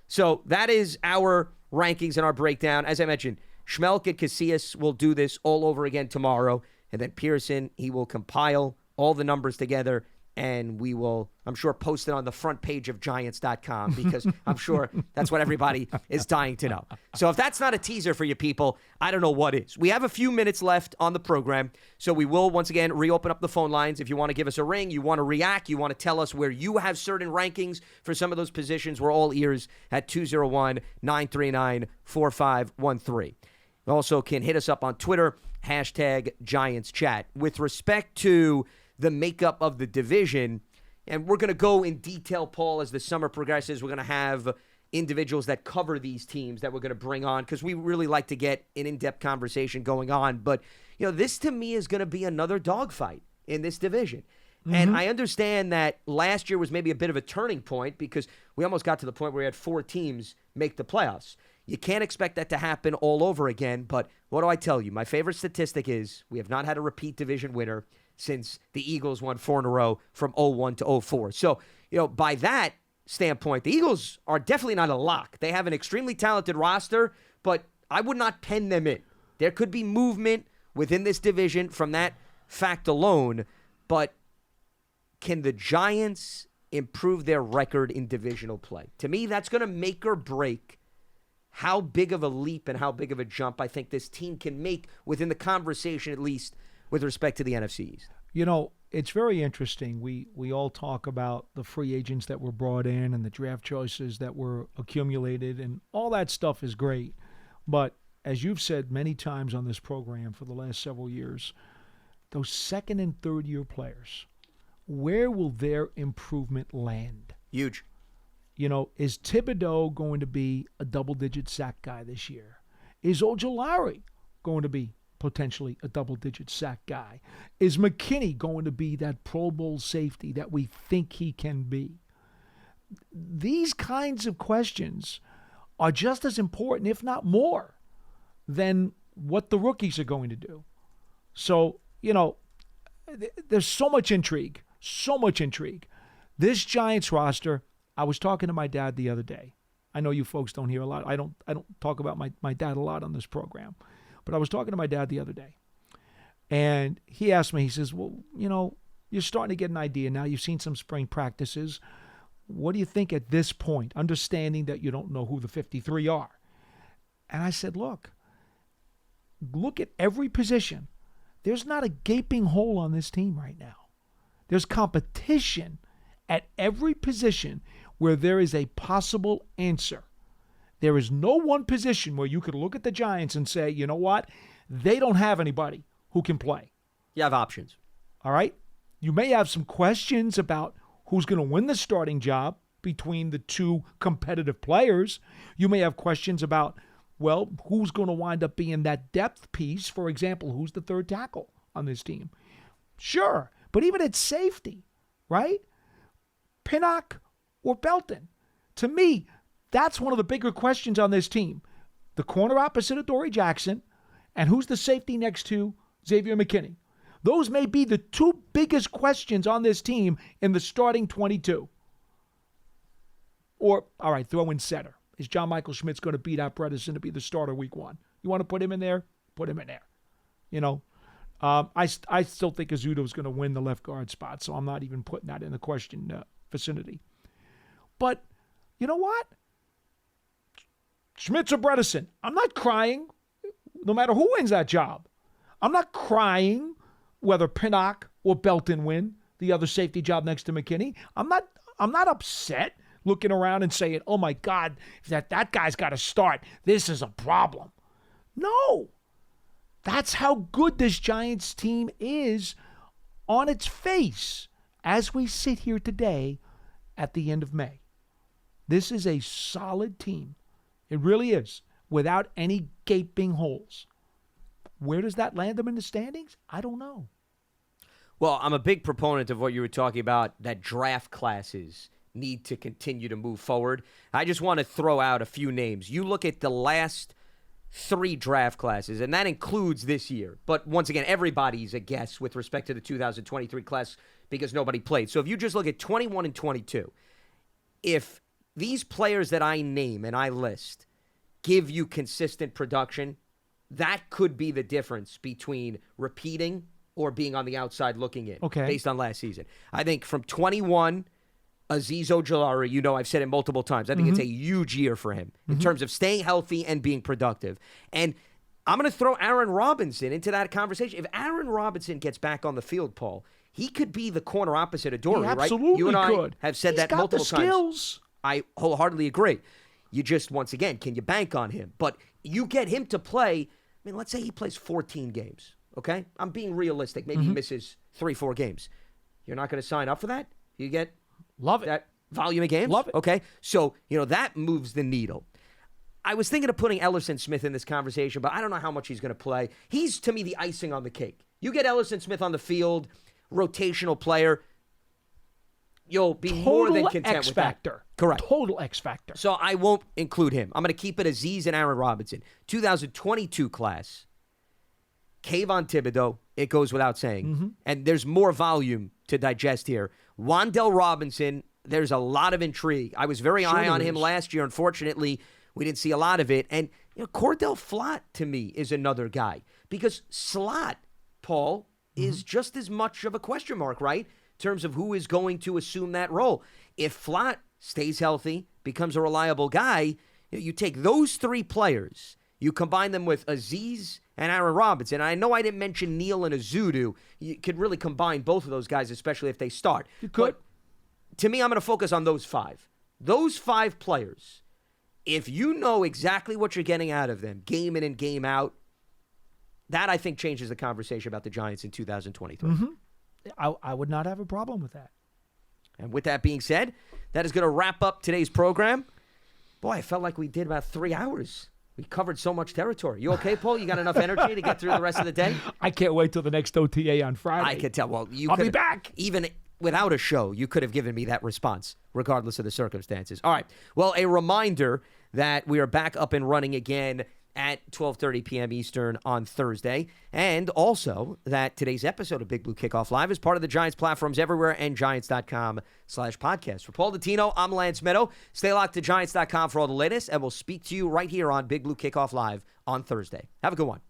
So that is our rankings and our breakdown. As I mentioned, Schmelk and Casillas will do this all over again tomorrow. And then Pearson, he will compile all the numbers together, and we will, I'm sure, post it on the front page of Giants.com because I'm sure that's what everybody is dying to know. So if that's not a teaser for you people, I don't know what is. We have a few minutes left on the program, so we will, once again, reopen up the phone lines. If you want to give us a ring, you want to react, you want to tell us where you have certain rankings for some of those positions, we're all ears at 201-939-4513. You also can hit us up on Twitter, #GiantsChat. With respect to the makeup of the division, and we're going to go in detail, Paul, as the summer progresses. We're going to have individuals that cover these teams that we're going to bring on because we really like to get an in-depth conversation going on. But, this to me is going to be another dogfight in this division. Mm-hmm. And I understand that last year was maybe a bit of a turning point because we almost got to the point where we had 4 teams make the playoffs. You can't expect that to happen all over again, but what do I tell you? My favorite statistic is we have not had a repeat division winner since the Eagles won 4 in a row from 0-1 to 0-4. So, by that standpoint, the Eagles are definitely not a lock. They have an extremely talented roster, but I would not pen them in. There could be movement within this division from that fact alone, but can the Giants improve their record in divisional play? To me, that's going to make or break how big of a leap and how big of a jump I think this team can make within the conversation, at least with respect to the NFC East. It's very interesting. We all talk about the free agents that were brought in and the draft choices that were accumulated, and all that stuff is great. But as you've said many times on this program for the last several years, those second and third year players, where will their improvement land? Huge. Is Thibodeau going to be a double-digit sack guy this year? Is Ojulari going to be potentially a double-digit sack guy? Is McKinney going to be that Pro Bowl safety that we think he can be? These kinds of questions are just as important, if not more, than what the rookies are going to do. So, there's so much intrigue. This Giants roster, I was talking to my dad the other day. I know you folks don't hear a lot. I don't talk about my dad a lot on this program. But I was talking to my dad the other day. And he asked me, he says, well, you're starting to get an idea now. You've seen some spring practices. What do you think at this point, understanding that you don't know who the 53 are? And I said, look at every position. There's not a gaping hole on this team right now. There's competition at every position where there is a possible answer. There is no one position where you could look at the Giants and say, you know what? They don't have anybody who can play. You have options. All right? You may have some questions about who's going to win the starting job between the two competitive players. You may have questions about, who's going to wind up being that depth piece? For example, who's the third tackle on this team? Sure. But even at safety, right? Pinnock or Belton? To me, that's one of the bigger questions on this team. The corner opposite of Dory Jackson, and who's the safety next to Xavier McKinney? Those may be the 2 biggest questions on this team in the starting 22. Or, all right, throw in center. Is John Michael Schmitz going to beat out Bredesen to be the starter week 1? You want to put him in there? Put him in there. I still think Azuto is going to win the left guard spot, so I'm not even putting that in the question vicinity. But you know what? Schmitz or Bredesen, I'm not crying no matter who wins that job. I'm not crying whether Pinnock or Belton win the other safety job next to McKinney. I'm not upset looking around and saying, oh my God, that guy's got to start. This is a problem. No. That's how good this Giants team is on its face as we sit here today at the end of May. This is a solid team. It really is, without any gaping holes. Where does that land them in the standings? I don't know. Well, I'm a big proponent of what you were talking about, that draft classes need to continue to move forward. I just want to throw out a few names. You look at the last 3 draft classes, and that includes this year. But once again, everybody's a guess with respect to the 2023 class because nobody played. So if you just look at 21 and 22, if these players that I name and I list give you consistent production, that could be the difference between repeating or being on the outside looking in based on last season. I think from 21, Azeez Ojulari, I've said it multiple times. I think it's a huge year for him in terms of staying healthy and being productive. And I'm going to throw Aaron Robinson into that conversation. If Aaron Robinson gets back on the field, Paul, he could be the corner opposite of Dory, right? You and I have said that multiple times. Skills. I wholeheartedly agree. You just, once again, can you bank on him? But you get him to play, let's say he plays 14 games, okay? I'm being realistic. Maybe he misses 3-4 games. You're not going to sign up for that? You get that volume of games? Love it. Okay? So, that moves the needle. I was thinking of putting Ellison Smith in this conversation, but I don't know how much he's going to play. He's, to me, the icing on the cake. You get Ellison Smith on the field, rotational player, you'll be more than content with that. X-factor. Correct. Total X-factor. So I won't include him. I'm going to keep it Azeez and Aaron Robinson. 2022 class, Kayvon Thibodeau, it goes without saying. And there's more volume to digest here. Wan'Dale Robinson, there's a lot of intrigue. I was very high on him last year. Unfortunately, we didn't see a lot of it. And Cordell Flott, to me, is another guy. Because Slot, Paul, is just as much of a question mark, right? In terms of who is going to assume that role. If Flott stays healthy, becomes a reliable guy, you take those 3 players, you combine them with Azeez and Aaron Robinson. I know I didn't mention Neal and Azudu. You could really combine both of those guys, especially if they start. You could. But to me, I'm going to focus on those 5. Those 5 players, if you know exactly what you're getting out of them, game in and game out, that I think changes the conversation about the Giants in 2023. I would not have a problem with that. And with that being said, that is going to wrap up today's program. Boy, I felt like we did about 3 hours. We covered so much territory. You okay, Paul? You got enough energy to get through the rest of the day? I can't wait till the next OTA on Friday. I could tell. Well, I'll be back. Even without a show, you could have given me that response, regardless of the circumstances. All right. Well, a reminder that we are back up and running again at 12:30 p.m. Eastern on Thursday. And also that today's episode of Big Blue Kickoff Live is part of the Giants platforms everywhere and Giants.com/podcast. For Paul Dottino, I'm Lance Medow. Stay locked to Giants.com for all the latest, and we'll speak to you right here on Big Blue Kickoff Live on Thursday. Have a good one.